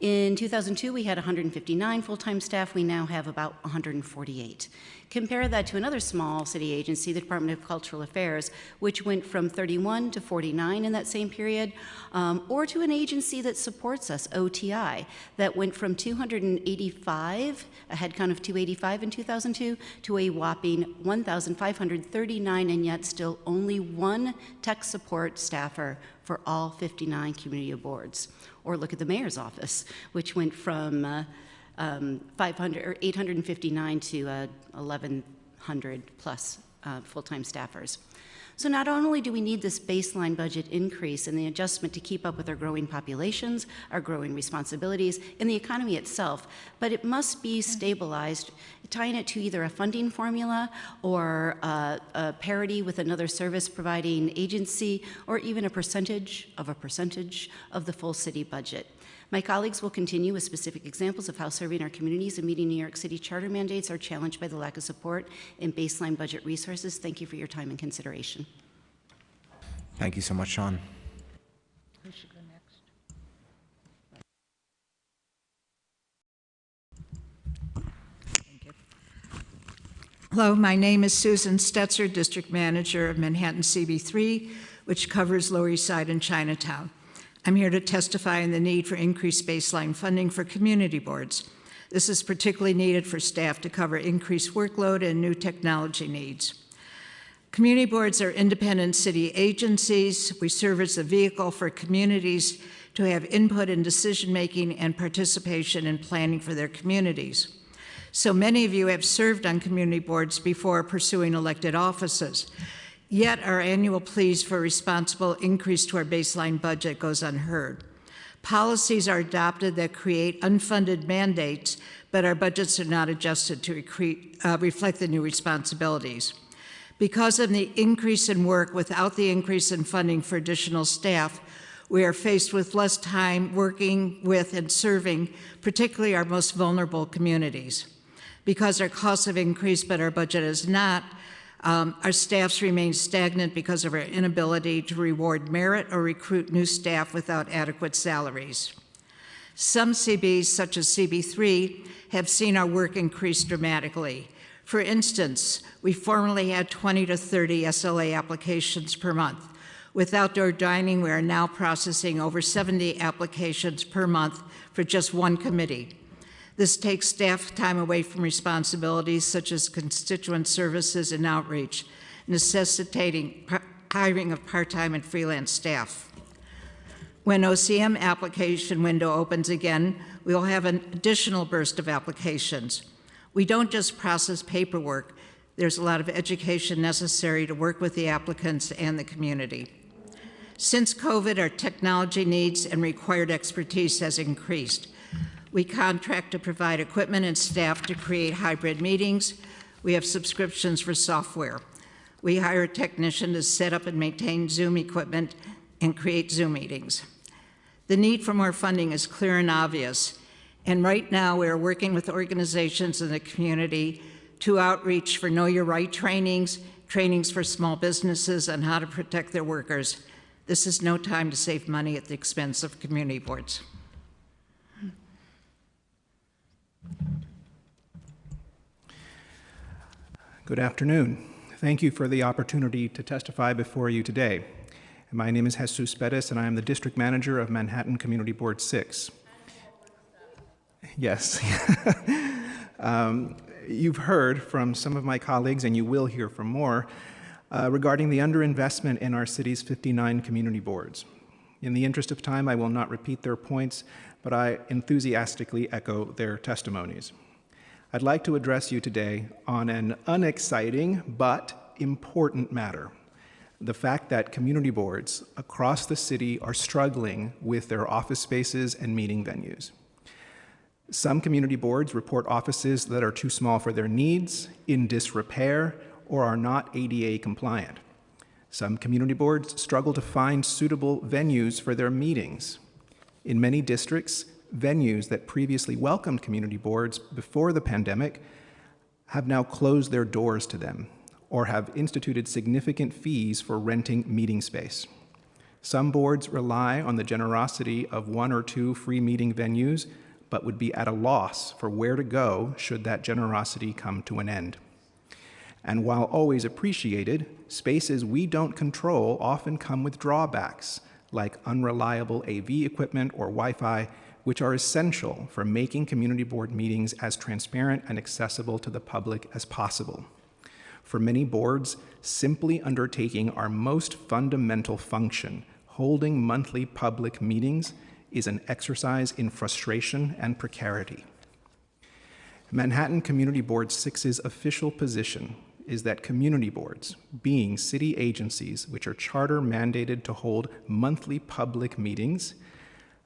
In 2002, we had 159 full-time staff. We now have about 148. Compare that to another small city agency, the Department of Cultural Affairs, which went from 31 to 49 in that same period, or to an agency that supports us, OTI, that went from 285, a headcount of 285 in 2002, to a whopping 1,539, and yet still only one tech support staffer for all 59 community boards. Or look at the mayor's office, which went from 859 to 1,100 plus full-time staffers. So not only do we need this baseline budget increase and the adjustment to keep up with our growing populations, our growing responsibilities, and the economy itself, but it must be stabilized, tying it to either a funding formula or a parity with another service-providing agency, or even a percentage of the full city budget. My colleagues will continue with specific examples of how serving our communities and meeting New York City charter mandates are challenged by the lack of support and baseline budget resources. Thank you for your time and consideration. Thank you so much, Sean. Who should go next? Thank you. Hello, my name is Susan Stetzer, District Manager of Manhattan CB3, which covers Lower East Side and Chinatown. I'm here to testify on the need for increased baseline funding for community boards. This is particularly needed for staff to cover increased workload and new technology needs. Community boards are independent city agencies. We serve as a vehicle for communities to have input in decision-making and participation in planning for their communities. So many of you have served on community boards before pursuing elected offices. Yet our annual pleas for a responsible increase to our baseline budget goes unheard. Policies are adopted that create unfunded mandates, but our budgets are not adjusted to reflect the new responsibilities. Because of the increase in work without the increase in funding for additional staff, we are faced with less time working with and serving, particularly our most vulnerable communities. Because our costs have increased but our budget has not, our staffs remain stagnant because of our inability to reward merit or recruit new staff without adequate salaries. Some CBs, such as CB3, have seen our work increase dramatically. For instance, we formerly had 20 to 30 SLA applications per month. With outdoor dining, we are now processing over 70 applications per month for just one committee. This takes staff time away from responsibilities such as constituent services and outreach, necessitating hiring of part-time and freelance staff. When OCM application window opens again, we will have an additional burst of applications. We don't just process paperwork. There's a lot of education necessary to work with the applicants and the community. Since COVID, our technology needs and required expertise has increased. We contract to provide equipment and staff to create hybrid meetings. We have subscriptions for software. We hire a technician to set up and maintain Zoom equipment and create Zoom meetings. The need for more funding is clear and obvious, and right now we are working with organizations in the community to outreach for Know Your Right trainings, trainings for small businesses on how to protect their workers. This is no time to save money at the expense of community boards. Good afternoon. Thank you for the opportunity to testify before you today. My name is Jesus Perez, and I am the District Manager of Manhattan Community Board 6. Yes. You've heard from some of my colleagues, and you will hear from more, regarding the underinvestment in our city's 59 community boards. In the interest of time, I will not repeat their points, but I enthusiastically echo their testimonies. I'd like to address you today on an unexciting but important matter: the fact that community boards across the city are struggling with their office spaces and meeting venues. Some community boards report offices that are too small for their needs, in disrepair, or are not ADA compliant. Some community boards struggle to find suitable venues for their meetings. In many districts, venues that previously welcomed community boards before the pandemic have now closed their doors to them or have instituted significant fees for renting meeting space. Some boards rely on the generosity of one or two free meeting venues, but would be at a loss for where to go should that generosity come to an end. And while always appreciated, spaces we don't control often come with drawbacks, like unreliable AV equipment or Wi-Fi, which are essential for making community board meetings as transparent and accessible to the public as possible. For many boards, simply undertaking our most fundamental function, holding monthly public meetings, is an exercise in frustration and precarity. Manhattan Community Board 6's official position is that community boards, being city agencies which are charter mandated to hold monthly public meetings,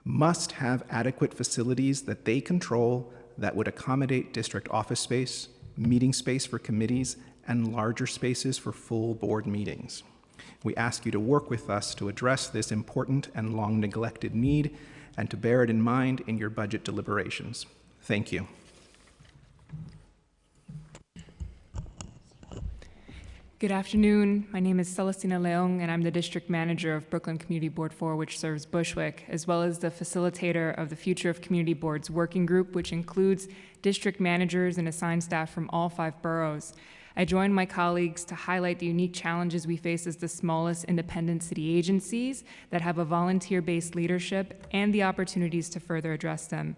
must have adequate facilities that they control that would accommodate district office space, meeting space for committees, and larger spaces for full board meetings. We ask you to work with us to address this important and long neglected need and to bear it in mind in your budget deliberations. Thank you. Good afternoon. My name is Celestina Leong, and I'm the District Manager of Brooklyn Community Board 4, which serves Bushwick, as well as the facilitator of the Future of Community Boards Working Group, which includes district managers and assigned staff from all 5 boroughs. I join my colleagues to highlight the unique challenges we face as the smallest independent city agencies that have a volunteer-based leadership and the opportunities to further address them.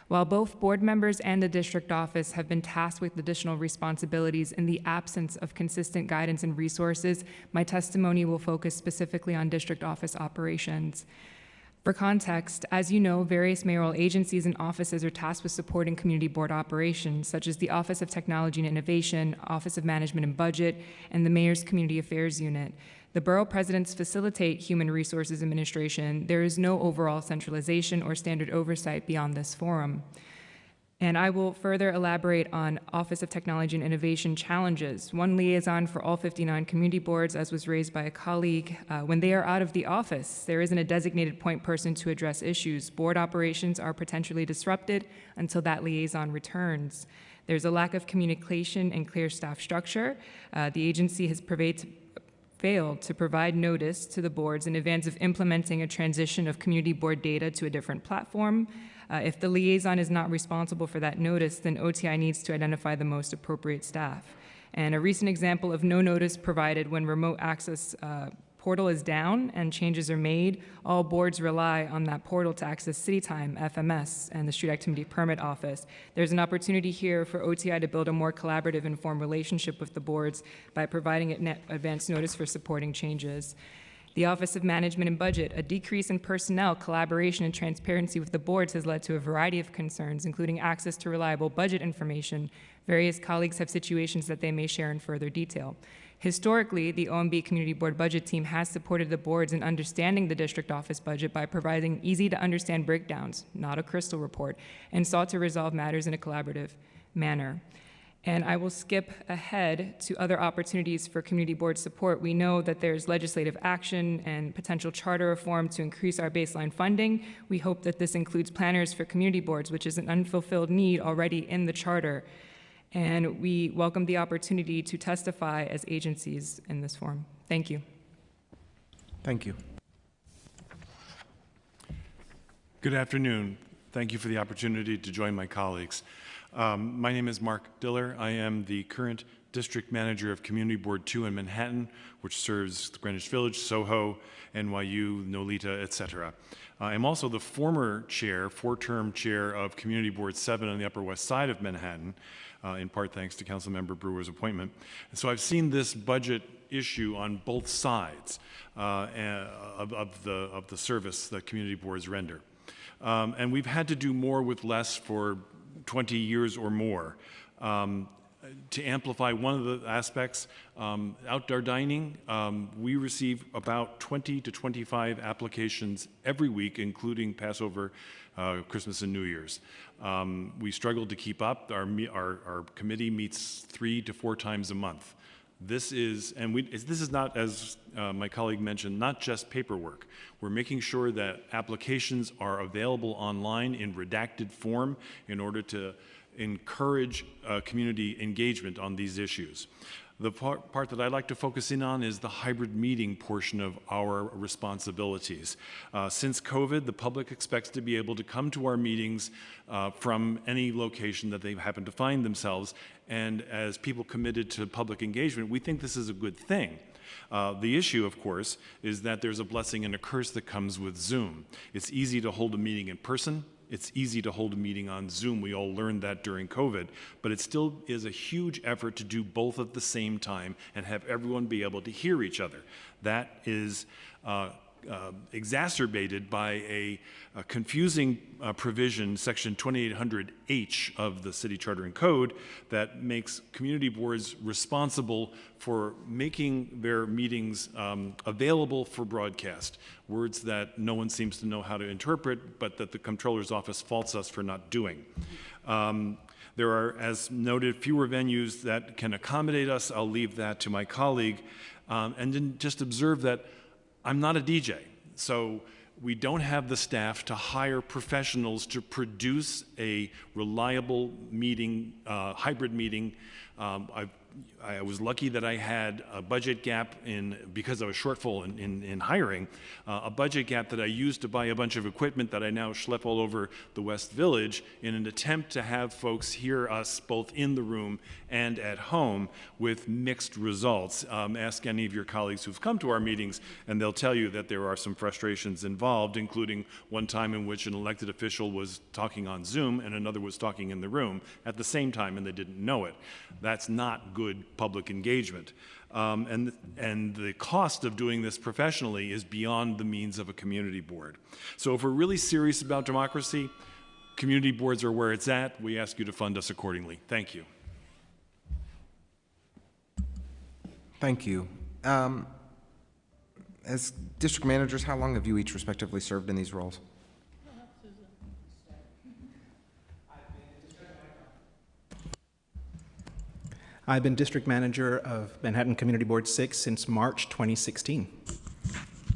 While both board members and the district office have been tasked with additional responsibilities in the absence of consistent guidance and resources, my testimony will focus specifically on district office operations. For context, as you know, various mayoral agencies and offices are tasked with supporting community board operations, such as the Office of Technology and Innovation, Office of Management and Budget, and the Mayor's Community Affairs Unit. The borough presidents facilitate human resources administration. There is no overall centralization or standard oversight beyond this forum. And I will further elaborate on Office of Technology and Innovation challenges. One liaison for all 59 community boards, as was raised by a colleague. When they are out of the office, there isn't a designated point person to address issues. Board operations are potentially disrupted until that liaison returns. There's a lack of communication and clear staff structure. The agency has failed to provide notice to the boards in advance of implementing a transition of community board data to a different platform. If the liaison is not responsible for that notice, then OTI needs to identify the most appropriate staff. And a recent example of no notice provided when remote access portal is down and changes are made, all boards rely on that portal to access CityTime, FMS, and the Street Activity Permit Office. There's an opportunity here for OTI to build a more collaborative, informed relationship with the boards by providing advance notice for supporting changes. The Office of Management and Budget, a decrease in personnel, collaboration, and transparency with the boards has led to a variety of concerns, including access to reliable budget information. Various colleagues have situations that they may share in further detail. Historically, the OMB Community Board Budget Team has supported the boards in understanding the district office budget by providing easy-to-understand breakdowns, not a crystal report, and sought to resolve matters in a collaborative manner. And I will skip ahead to other opportunities for community board support. We know that there's legislative action and potential charter reform to increase our baseline funding. We hope that this includes planners for community boards, which is an unfulfilled need already in the charter. And we welcome the opportunity to testify as agencies in this forum. Thank you. Thank you. Good afternoon. Thank you for the opportunity to join my colleagues. My name is Mark Diller. I am the current District Manager of Community Board 2 in Manhattan, which serves Greenwich Village, Soho, NYU, Nolita, etc. I'm also the former chair, four-term chair of Community Board 7 on the Upper West Side of Manhattan, in part thanks to Councilmember Brewer's appointment. And so I've seen this budget issue on both sides of the service that community boards render. And we've had to do more with less for 20 years or more. To amplify one of the aspects, outdoor dining, we receive about 20 to 25 applications every week, including Passover, Christmas, and New Year's. We struggle to keep up. Our committee meets 3 to 4 times a month. This is not, as my colleague mentioned, not just paperwork. We're making sure that applications are available online in redacted form in order to encourage community engagement on these issues. The part that I'd like to focus in on is the hybrid meeting portion of our responsibilities. Since COVID, the public expects to be able to come to our meetings from any location that they happen to find themselves, and as people committed to public engagement, we think this is a good thing. The issue, of course, is that there's a blessing and a curse that comes with Zoom. It's easy to hold a meeting in person. It's easy to hold a meeting on Zoom. We all learned that during COVID, but it still is a huge effort to do both at the same time and have everyone be able to hear each other. That is exacerbated by a confusing provision, section 2800H of the City Charter and Code, that makes community boards responsible for making their meetings available for broadcast. Words that no one seems to know how to interpret, but that the Comptroller's Office faults us for not doing. There are, as noted, fewer venues that can accommodate us. I'll leave that to my colleague. And then just observe that I'm not a DJ, so we don't have the staff to hire professionals to produce a reliable meeting, hybrid meeting. I was lucky that I had a budget gap because of a shortfall in hiring, a budget gap that I used to buy a bunch of equipment that I now schlep all over the West Village in an attempt to have folks hear us both in the room and at home with mixed results. Ask any of your colleagues who've come to our meetings and they'll tell you that there are some frustrations involved, including one time in which an elected official was talking on Zoom and another was talking in the room at the same time and they didn't know it. That's not good public engagement. And the cost of doing this professionally is beyond the means of a community board. So if we're really serious about democracy, community boards are where it's at. We ask you to fund us accordingly. Thank you. Thank you. As district managers, how long have you each respectively served in these roles? I've been district manager of Manhattan Community Board 6 since March 2016.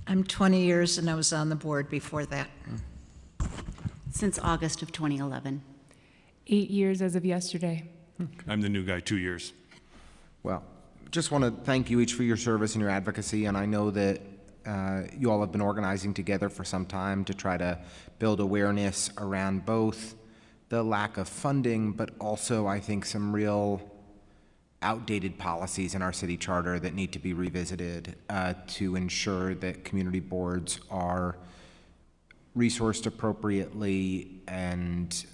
I'm 20 years and I was on the board before that. Since August of 2011. 8 years as of yesterday. I'm the new guy, 2 years. Well, just want to thank you each for your service and your advocacy, and I know that you all have been organizing together for some time to try to build awareness around both the lack of funding, but also I think some real outdated policies in our city charter that need to be revisited to ensure that community boards are resourced appropriately and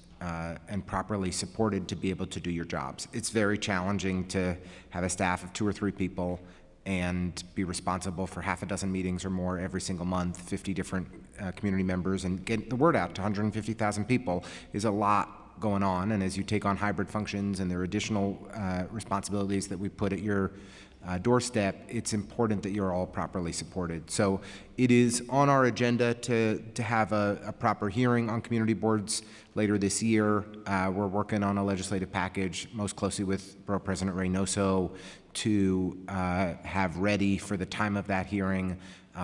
properly supported to be able to do your jobs. It's very challenging to have a staff of 2 or 3 people and be responsible for half a dozen meetings or more every single month, 50 different community members, and get the word out to 150,000 people is a lot going on. And as you take on hybrid functions and there are additional responsibilities that we put at your doorstep, it's important that you're all properly supported. So it is on our agenda to have a proper hearing on community boards later this year. We're working on a legislative package, most closely with Borough President Reynoso, to have ready for the time of that hearing.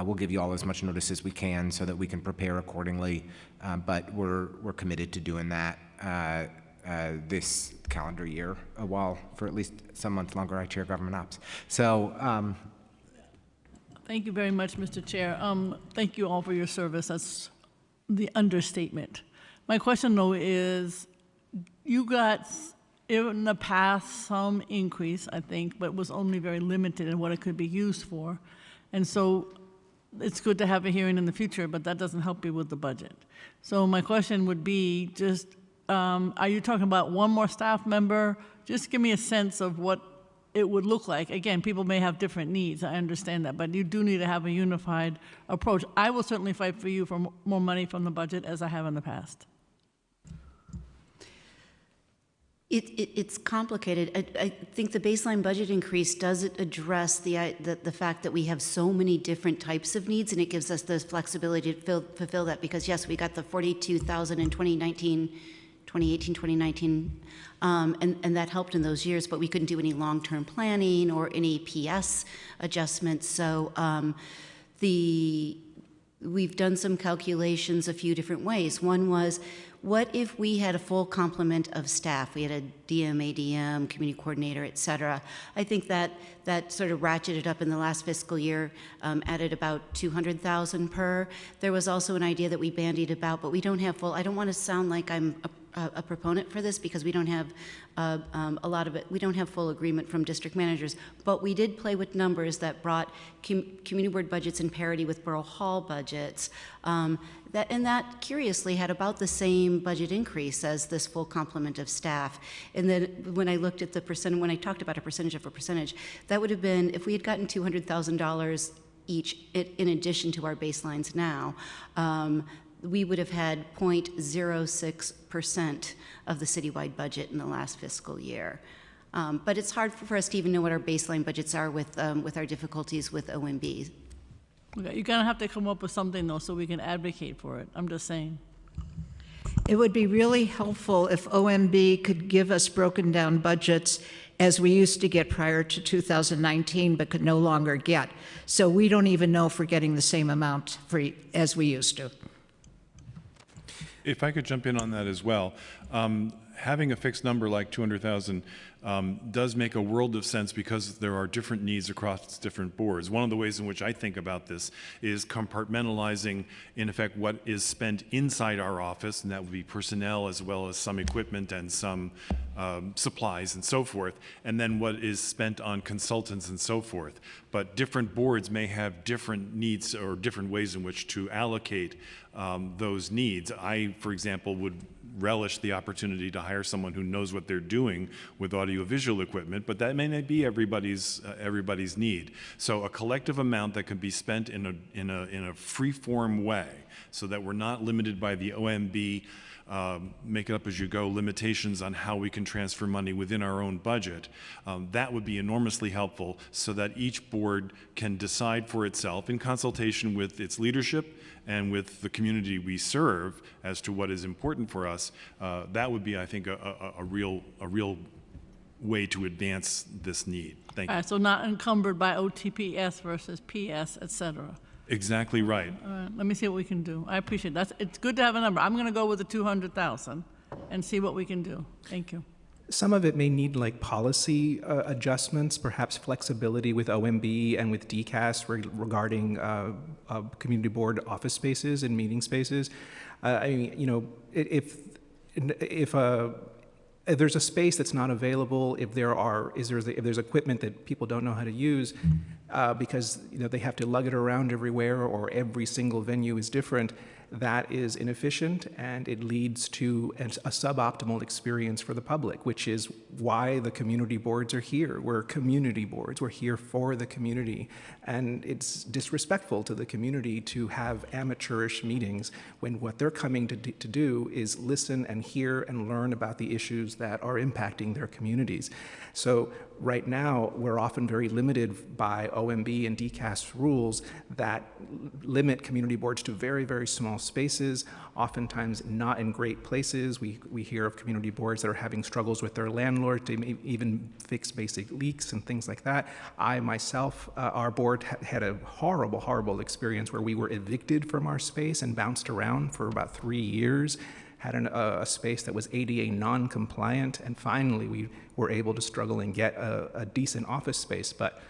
We'll give you all as much notice as we can so that we can prepare accordingly, but we're committed to doing that this calendar year, while for at least some months longer I chair government ops. So Thank you very much, Mr. Chair. Thank you all for your service. That's the understatement. My question, though, is you got in the past some increase, I think, but was only very limited in what it could be used for. And so it's good to have a hearing in the future, but that doesn't help you with the budget. So my question would be just, are you talking about one more staff member? Just give me a sense of what it would look like. Again, people may have different needs, I understand that, but you do need to have a unified approach. I will certainly fight for you for more money from the budget, as I have in the past. It's complicated. I think the baseline budget increase doesn't address the fact that we have so many different types of needs, and it gives us the flexibility to fulfill that, because yes, we got the 42,000 in 2018, 2019, and that helped in those years, but we couldn't do any long-term planning or any PS adjustments. So we've done some calculations a few different ways. One was, what if we had a full complement of staff? We had a DM, ADM, community coordinator, et cetera. I think that sort of ratcheted up in the last fiscal year, added about 200,000 per. There was also an idea that we bandied about, but we don't have full, I don't want to sound like I'm a proponent for this, because we don't have a lot of it, we don't have full agreement from district managers, but we did play with numbers that brought community board budgets in parity with Borough Hall budgets. That curiously had about the same budget increase as this full complement of staff. And then when I looked at the percent, when I talked about a percentage of a percentage, that would have been, if we had gotten $200,000 each in addition to our baselines now, we would have had 0.06% of the citywide budget in the last fiscal year. But it's hard for us to even know what our baseline budgets are with our difficulties with OMB. Okay, you're gonna have to come up with something, though, so we can advocate for it. I'm just saying. It would be really helpful if OMB could give us broken down budgets as we used to get prior to 2019, but could no longer get. So we don't even know if we're getting the same amount as we used to. If I could jump in on that as well. Having a fixed number like 200,000 does make a world of sense, because there are different needs across different boards. One of the ways in which I think about this is compartmentalizing, in effect, what is spent inside our office, and that would be personnel as well as some equipment and some supplies and so forth, and then what is spent on consultants and so forth. But different boards may have different needs or different ways in which to allocate those needs. I, for example, would relish the opportunity to hire someone who knows what they're doing with audiovisual equipment, but that may not be everybody's need. So a collective amount that can be spent in a free-form way, so that we're not limited by the OMB make it up as you go limitations on how we can transfer money within our own budget. That would be enormously helpful, so that each board can decide for itself in consultation with its leadership and with the community we serve as to what is important for us. That would be, I think, a real way to advance this need. Thank you. All right, so not encumbered by OTPS versus PS, et cetera. Exactly right. All right, let me see what we can do. I appreciate that. It's good to have a number. I'm going to go with the 200,000 and see what we can do. Thank you. Some of it may need like policy adjustments, perhaps flexibility with OMB and with DCAS regarding community board office spaces and meeting spaces. I mean, you know, if there's a space that's not available, if there's equipment that people don't know how to use, because they have to lug it around everywhere, or every single venue is different, that is inefficient, and it leads to a suboptimal experience for the public, which is why the community boards are here. We're community boards. We're here for the community. And it's disrespectful to the community to have amateurish meetings when what they're coming to do is listen and hear and learn about the issues that are impacting their communities. So right now, we're often very limited by OMB and DCAS rules that limit community boards to very, very small spaces, oftentimes not in great places. We hear of community boards that are having struggles with their landlord to even fix basic leaks and things like that. I myself, our board had a horrible, horrible experience where we were evicted from our space and bounced around for about 3 years, had a space that was ADA non-compliant, and finally we were able to struggle and get a decent office space. But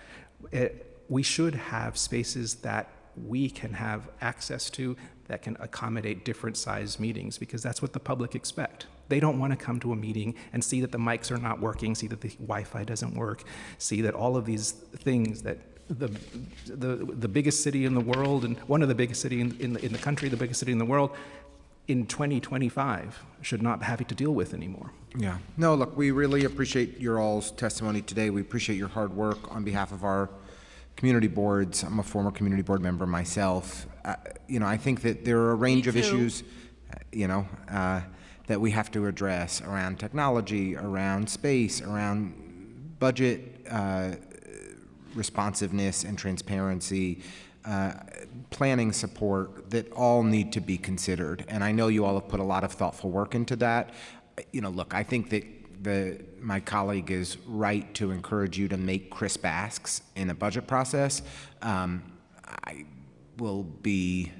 we should have spaces that we can have access to that can accommodate different size meetings, because that's what the public expect. They don't want to come to a meeting and see that the mics are not working, see that the Wi-Fi doesn't work, see that all of these things that the biggest city in the world, and one of the biggest city in the country, the biggest city in the world, in 2025 should not have to deal with anymore. Yeah. No, look, we really appreciate your all's testimony today. We appreciate your hard work on behalf of our community boards. I'm a former community board member myself. I think that there are a range of issues, that we have to address around technology, around space, around budget responsiveness and transparency, planning support, that all need to be considered. And I know you all have put a lot of thoughtful work into that. Look, I think that my colleague is right to encourage you to make crisp asks in a budget process. I will be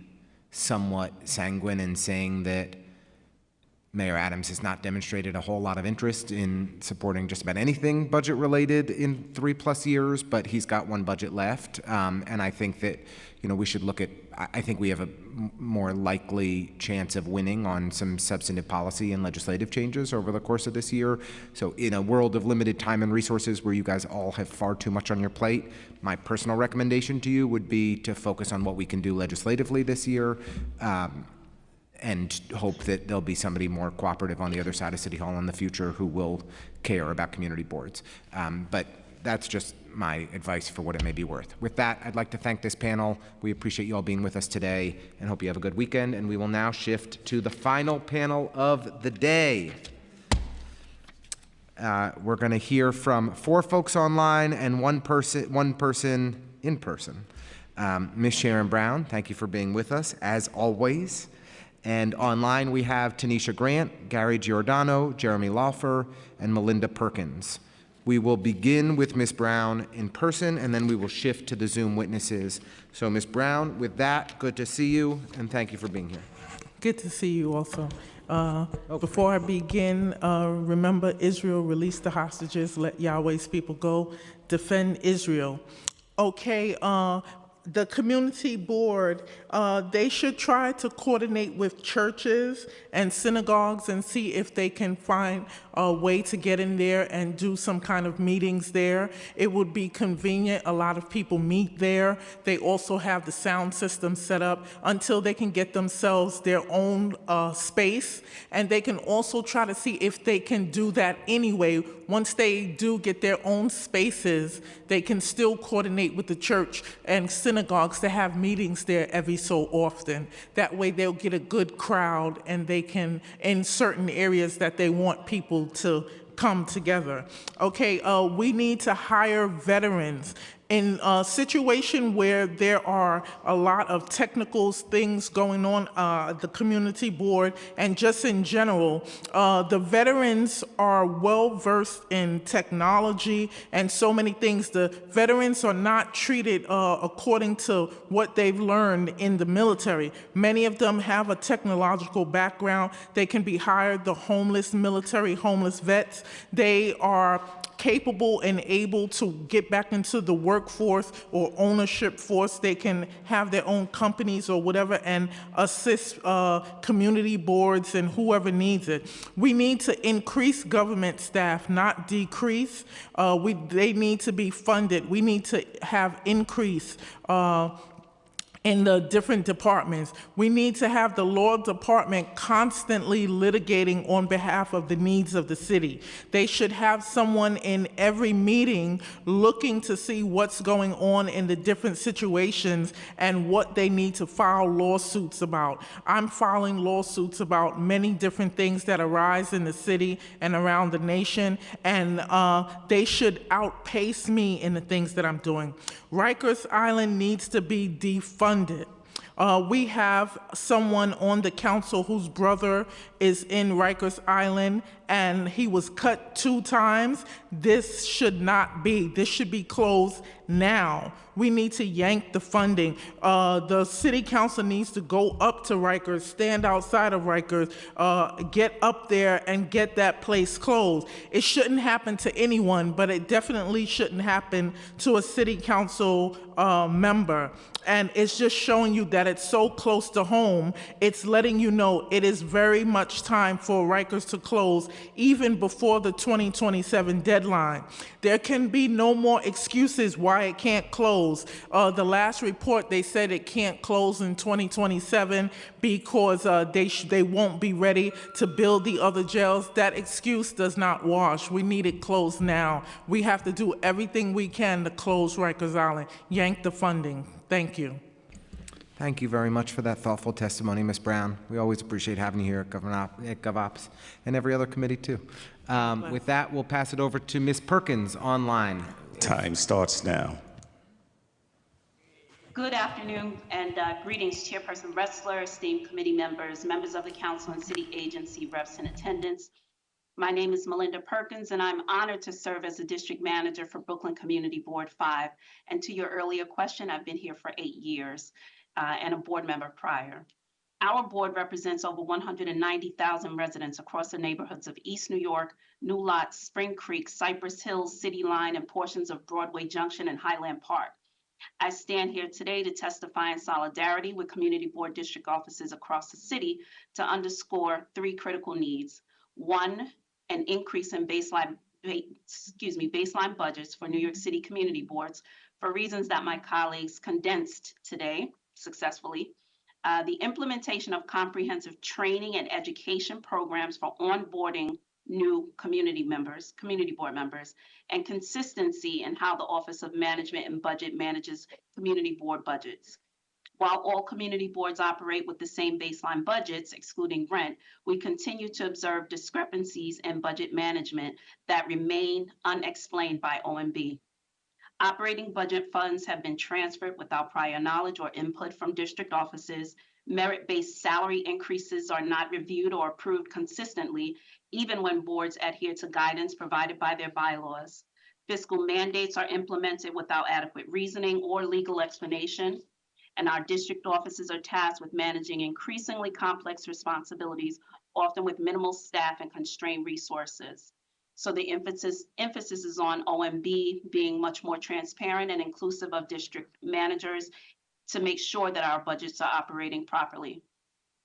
somewhat sanguine in saying that Mayor Adams has not demonstrated a whole lot of interest in supporting just about anything budget related in 3+ years, but he's got one budget left. And I think that, we should look at, I think we have a more likely chance of winning on some substantive policy and legislative changes over the course of this year. So in a world of limited time and resources where you guys all have far too much on your plate, my personal recommendation to you would be to focus on what we can do legislatively this year. And hope that there'll be somebody more cooperative on the other side of City Hall in the future who will care about community boards. But that's just my advice for what it may be worth. With that, I'd like to thank this panel. We appreciate you all being with us today and hope you have a good weekend. And we will now shift to the final panel of the day. We're going to hear from 4 folks online and one person in person. Ms. Sharon Brown, thank you for being with us, as always. And online we have Tanisha Grant, Gary Giordano, Jeremy Laufer, and Melinda Perkins. We will begin with Ms. Brown in person, and then we will shift to the Zoom witnesses. So Ms. Brown, with that, good to see you, and thank you for being here. Good to see you also. Before I begin, remember Israel, release the hostages, let Yahweh's people go, defend Israel. Okay, the community board, they should try to coordinate with churches and synagogues and see if they can find way to get in there and do some kind of meetings there. It would be convenient. A lot of people meet there. They also have the sound system set up until they can get themselves their own space. And they can also try to see if they can do that anyway. Once they do get their own spaces, they can still coordinate with the church and synagogues to have meetings there every so often. That way they'll get a good crowd and they can, in certain areas that they want people to come together. Okay, we need to hire veterans. In a situation where there are a lot of technical things going on at the community board and just in general, the veterans are well versed in technology and so many things. The veterans are not treated according to what they've learned in the military. Many of them have a technological background. They can be hired, the homeless military, homeless vets. They are capable and able to get back into the workforce or ownership force. They can have their own companies or whatever and assist community boards and whoever needs it. We need to increase government staff, not decrease. They need to be funded. We need to have increase in the different departments. We need to have the law department constantly litigating on behalf of the needs of the city. They should have someone in every meeting looking to see what's going on in the different situations and what they need to file lawsuits about. I'm filing lawsuits about many different things that arise in the city and around the nation, and they should outpace me in the things that I'm doing. Rikers Island needs to be defunded. We have someone on the council whose brother is in Rikers Island and he was cut 2 times. This should not be. This should be closed now. We need to yank the funding. The city council needs to go up to Rikers, stand outside of Rikers, get up there and get that place closed. It shouldn't happen to anyone, but it definitely shouldn't happen to a city council member. And it's just showing you that it's so close to home. It's letting you know it is very much time for Rikers to close even before the 2027 deadline. There can be no more excuses why it can't close. The last report, they said it can't close in 2027 because they won't be ready to build the other jails. That excuse does not wash. We need it closed now. We have to do everything we can to close Rikers Island. Yank the funding. Thank you. Thank you very much for that thoughtful testimony, Ms. Brown. We always appreciate having you here at GovOps and every other committee too. With that, we'll pass it over to Ms. Perkins online. Time starts now. Good afternoon and greetings, Chairperson Ressler, esteemed committee members, members of the council and city agency reps in attendance. My name is Melinda Perkins, and I'm honored to serve as the district manager for Brooklyn Community Board 5. And to your earlier question, I've been here for 8 years and a board member prior. Our board represents over 190,000 residents across the neighborhoods of East New York, New Lots, Spring Creek, Cypress Hills, City Line, and portions of Broadway Junction and Highland Park. I stand here today to testify in solidarity with community board district offices across the city to underscore 3 critical needs. 1, an increase in baseline budgets for New York City community boards for reasons that my colleagues condensed today successfully. The implementation of comprehensive training and education programs for onboarding new community board members, and consistency in how the Office of Management and Budget manages community board budgets. While all community boards operate with the same baseline budgets, excluding rent, we continue to observe discrepancies in budget management that remain unexplained by OMB. Operating budget funds have been transferred without prior knowledge or input from district offices. Merit-based salary increases are not reviewed or approved consistently, even when boards adhere to guidance provided by their bylaws. Fiscal mandates are implemented without adequate reasoning or legal explanation. And our district offices are tasked with managing increasingly complex responsibilities, often with minimal staff and constrained resources. So the emphasis is on OMB being much more transparent and inclusive of district managers to make sure that our budgets are operating properly.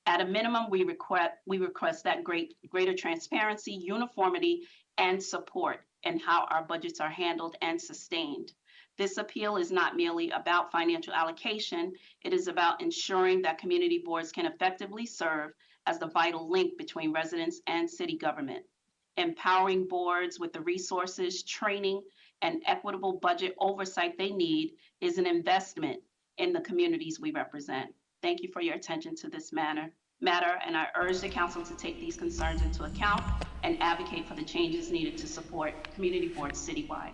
At a minimum, we request that greater transparency, uniformity, and support in how our budgets are handled and sustained. This appeal is not merely about financial allocation, it is about ensuring that community boards can effectively serve as the vital link between residents and city government. Empowering boards with the resources, training, and equitable budget oversight they need is an investment in the communities we represent. Thank you for your attention to this matter, and I urge the council to take these concerns into account and advocate for the changes needed to support community boards citywide.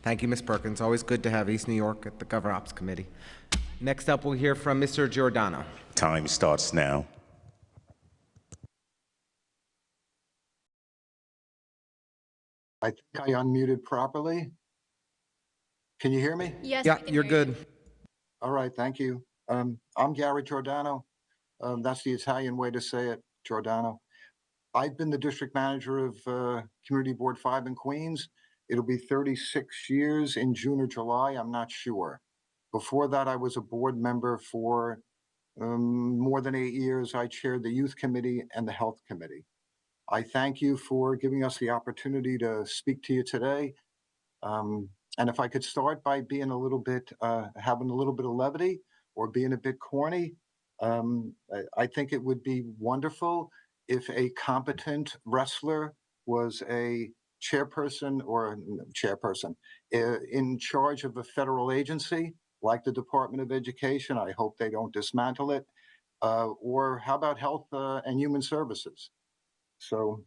Thank you, Ms. Perkins. Always good to have East New York at the GovOps Committee. Next up, we'll hear from Mr. Giordano. Time starts now. I think I unmuted properly. Can you hear me? Yes, Yeah, we can you're hear you. good. All right, thank you. I'm Gary Giordano. That's the Italian way to say it, Giordano. I've been the district manager of Community Board 5 in Queens. It'll be 36 years in June or July, I'm not sure. Before that, I was a board member for more than 8 years. I chaired the Youth Committee and the Health Committee. I thank you for giving us the opportunity to speak to you today. And if I could start by being a little bit, having a little bit of levity or being a bit corny, I think it would be wonderful if a competent wrestler was a chairperson in charge of a federal agency like the Department of Education. I hope they don't dismantle it. Or how about Health and Human Services? So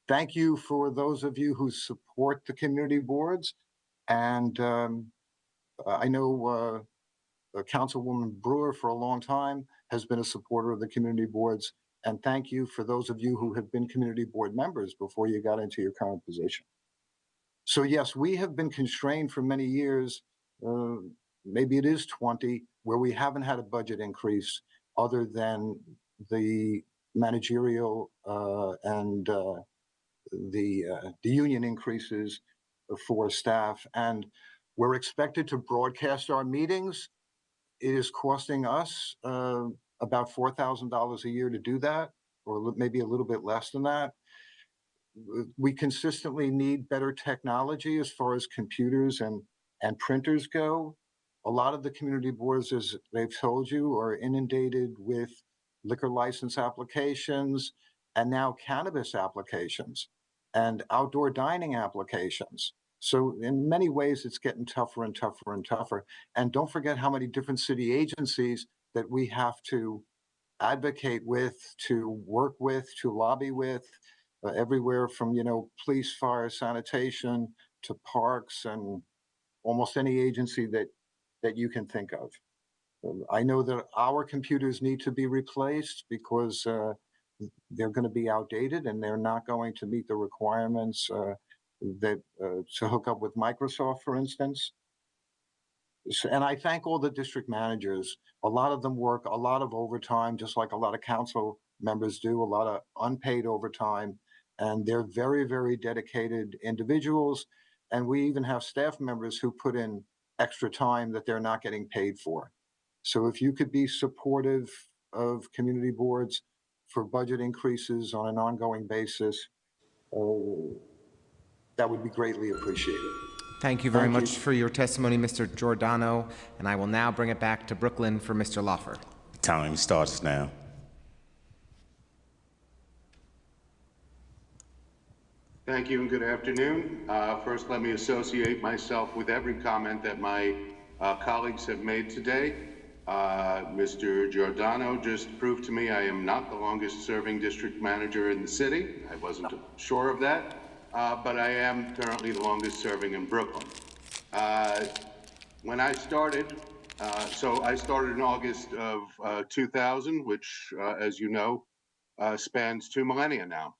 thank you for those of you who support the community boards. And I know Councilwoman Brewer for a long time has been a supporter of the community boards. And thank you for those of you who have been community board members before you got into your current position. So yes, we have been constrained for many years, maybe it is 20, where we haven't had a budget increase other than the managerial and the union increases for staff. And we're expected to broadcast our meetings. It is costing us about $4,000 a year to do that, or maybe a little bit less than that. We consistently need better technology as far as computers and printers go. A lot of the community boards, as they've told you, are inundated with liquor license applications and now cannabis applications and outdoor dining applications. So in many ways, it's getting tougher and tougher and tougher. And don't forget how many different city agencies that we have to advocate with, to work with, to lobby with, everywhere from, police, fire, sanitation, to parks, and almost any agency that you can think of. I know that our computers need to be replaced because they're going to be outdated and they're not going to meet the requirements to hook up with Microsoft, for instance. And I thank all the district managers. A lot of them work a lot of overtime, just like a lot of council members do, a lot of unpaid overtime. And they're very, very dedicated individuals. And we even have staff members who put in extra time that they're not getting paid for. So if you could be supportive of community boards for budget increases on an ongoing basis, that would be greatly appreciated. Thank you very much for your testimony, Mr. Giordano. And I will now bring it back to Brooklyn for Mr. Lawford. Time starts now. Thank you and good afternoon. First, let me associate myself with every comment that my colleagues have made today. Mr. Giordano just proved to me I am not the longest serving district manager in the city. I wasn't sure of that, but I am currently the longest serving in Brooklyn. When I started, so I started in August of 2000, which, as you know, spans 2 millennia now.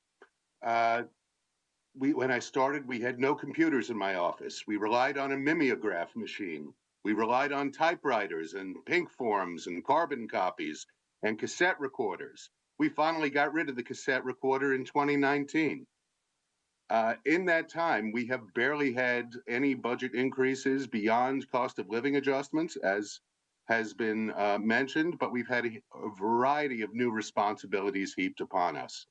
When I started, we had no computers in my office. We relied on a mimeograph machine. We relied on typewriters and pink forms and carbon copies and cassette recorders. We finally got rid of the cassette recorder in 2019. In that time, we have barely had any budget increases beyond cost of living adjustments, as has been mentioned, but we've had a variety of new responsibilities heaped upon us.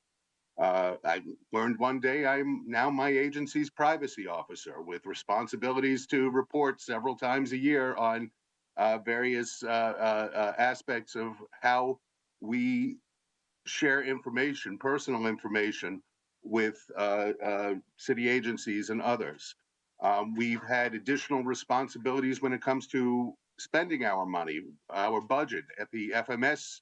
I learned one day I'm now my agency's privacy officer with responsibilities to report several times a year on various aspects of how we share information, personal information, with city agencies and others. We've had additional responsibilities when it comes to spending our money, our budget at the FMS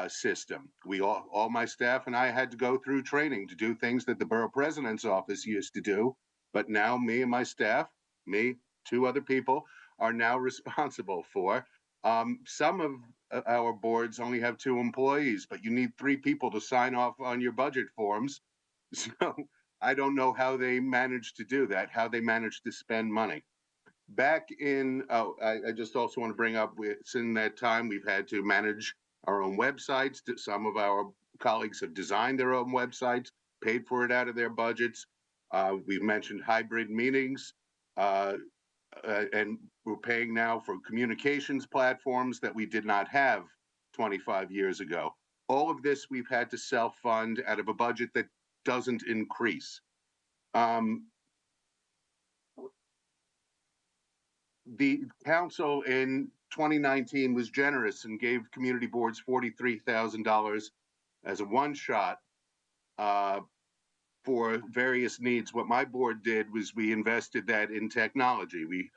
system. All my staff and I had to go through training to do things that the borough president's office used to do. But now me and my staff, me, two other people, are now responsible for. Some of our boards only have 2 employees, but you need 3 people to sign off on your budget forms. So I don't know how they managed to do that, how they managed to spend money. Back in, I just also want to bring up, since that time, we've had to manage our own websites. Some of our colleagues have designed their own websites, paid for it out of their budgets. We've mentioned hybrid meetings, and we're paying now for communications platforms that we did not have 25 years ago. All of this we've had to self-fund out of a budget that doesn't increase. The council in 2019 was generous and gave community boards $43,000 as a one-shot for various needs. What my board did was we invested that in technology. We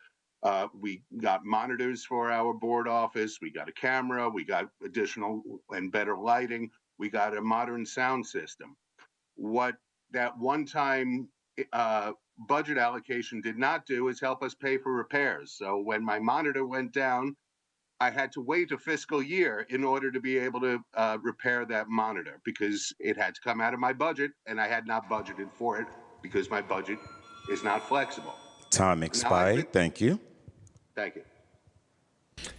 got monitors for our board office. We got a camera. We got additional and better lighting. We got a modern sound system. What that one-time budget allocation did not do is help us pay for repairs. So when my monitor went down, I had to wait a fiscal year in order to be able to repair that monitor because it had to come out of my budget, and I had not budgeted for it because my budget is not flexible. Time expired. Thank you. Thank you.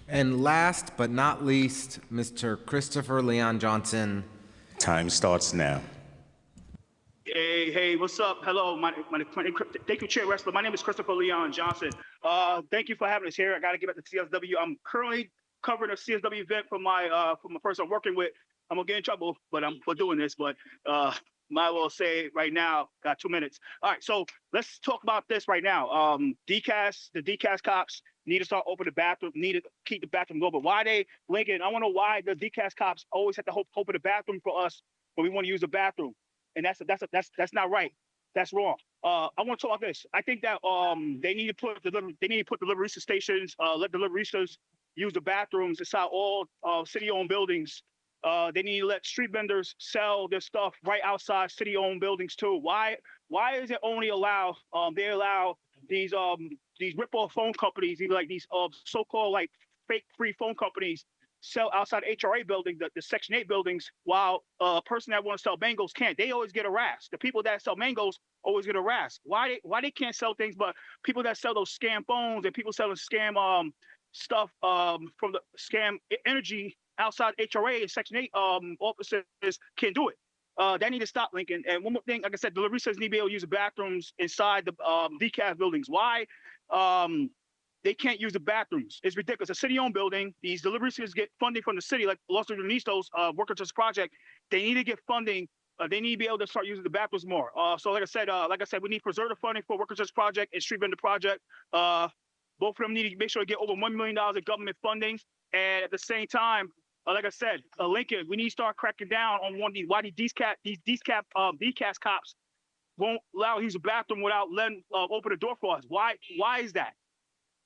And last but not least, Mr. Christopher Leon Johnson. Time starts now. Hey, what's up? Hello, thank you, Chair Wrestler. My name is Christopher Leon Johnson. Thank you for having us here. I got to get back to CSW. I'm currently covering a CSW event for my person I'm working with. I'm gonna get in trouble, but I'm for doing this. But might well say right now, got 2 minutes. All right, so let's talk about this right now. The DCAS cops need to start opening the bathroom, need to keep the bathroom open. Why they, Lincoln, I want to know why the DCAS cops always have to open the bathroom for us when we want to use the bathroom. And that's not right. That's wrong. I want to talk about this. I think that they need to put delivery stations, let deliveristas use the bathrooms inside all city-owned buildings. They need to let street vendors sell their stuff right outside city-owned buildings too. Why is it only allow they allow these rip-off phone companies, like these so-called like fake free phone companies, sell outside HRA buildings, the Section 8 buildings, while a person that wants to sell mangoes can't. They always get harassed. The people that sell mangoes always get harassed. Why they can't sell things, but people that sell those scam phones and people selling scam stuff from the scam energy outside HRA and Section 8 officers can't do it. That need to stop, Lincoln. And one more thing, like I said, delivery centers need to be able to use the bathrooms inside the DCAS buildings. Why? They can't use the bathrooms. It's ridiculous. A city-owned building, these delivery centers get funding from the city, like Los Angeles Worker Trust Project. They need to get funding. They need to be able to start using the bathrooms more. So like I said, we need preservative funding for Worker Trust Project and Street Vendor Project. Both of them need to make sure to get over $1 million in government funding. And at the same time, like I said, Lincoln, we need to start cracking down on why these DCAS cops won't allow to use the bathroom without letting open the door for us. Why is that?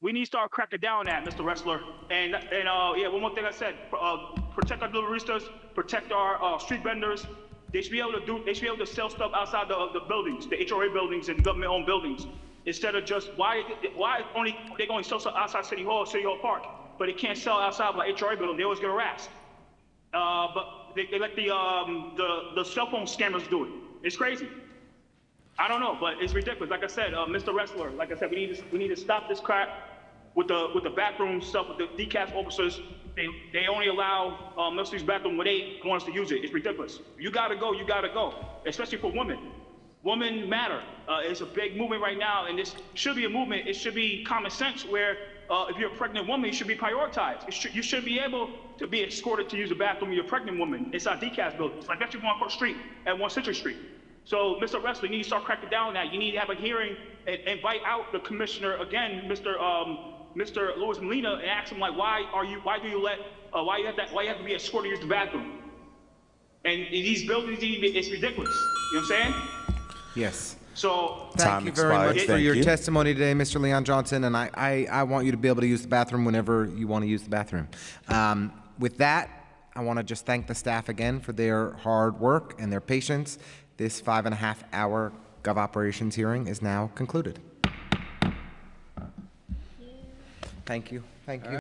We need to start cracking down on that, Mr. Wrestler. And yeah, one more thing I said, protect our deliveristas, protect our street vendors. They should be able to sell stuff outside the buildings, the HRA buildings and government-owned buildings, instead of just why only they going to sell stuff outside City Hall Park, but they can't sell outside my HRA building. They always get harassed. But they let the cell phone scammers do it. It's crazy. I don't know, but it's ridiculous. Like I said, Mr. Wrestler, like I said, we need to stop this crap with the bathroom stuff with the DCAS officers. They only allow most of these bathrooms when they want us to use it. It's ridiculous. You gotta go, especially for women. Women matter. It's a big movement right now, and this should be a movement. It should be common sense where if you're a pregnant woman, you should be prioritized. You should be able to be escorted to use the bathroom when you're a pregnant woman inside DCAS buildings. Like that's you go on Court Street at 1 Century Street. So, Mr. Wrestler, you need to start cracking down on that. You need to have a hearing and invite out the commissioner again, Mr. Louis Molina, and ask him like, why you have to be escorted to use the bathroom? And in these buildings, it's ridiculous. You know what I'm saying? Yes. So thank you very much for your testimony today, Mr. Leon Johnson, and I want you to be able to use the bathroom whenever you want to use the bathroom. With that, I want to just thank the staff again for their hard work and their patience. This 5.5-hour Gov Operations hearing is now concluded. Thank you. Thank you.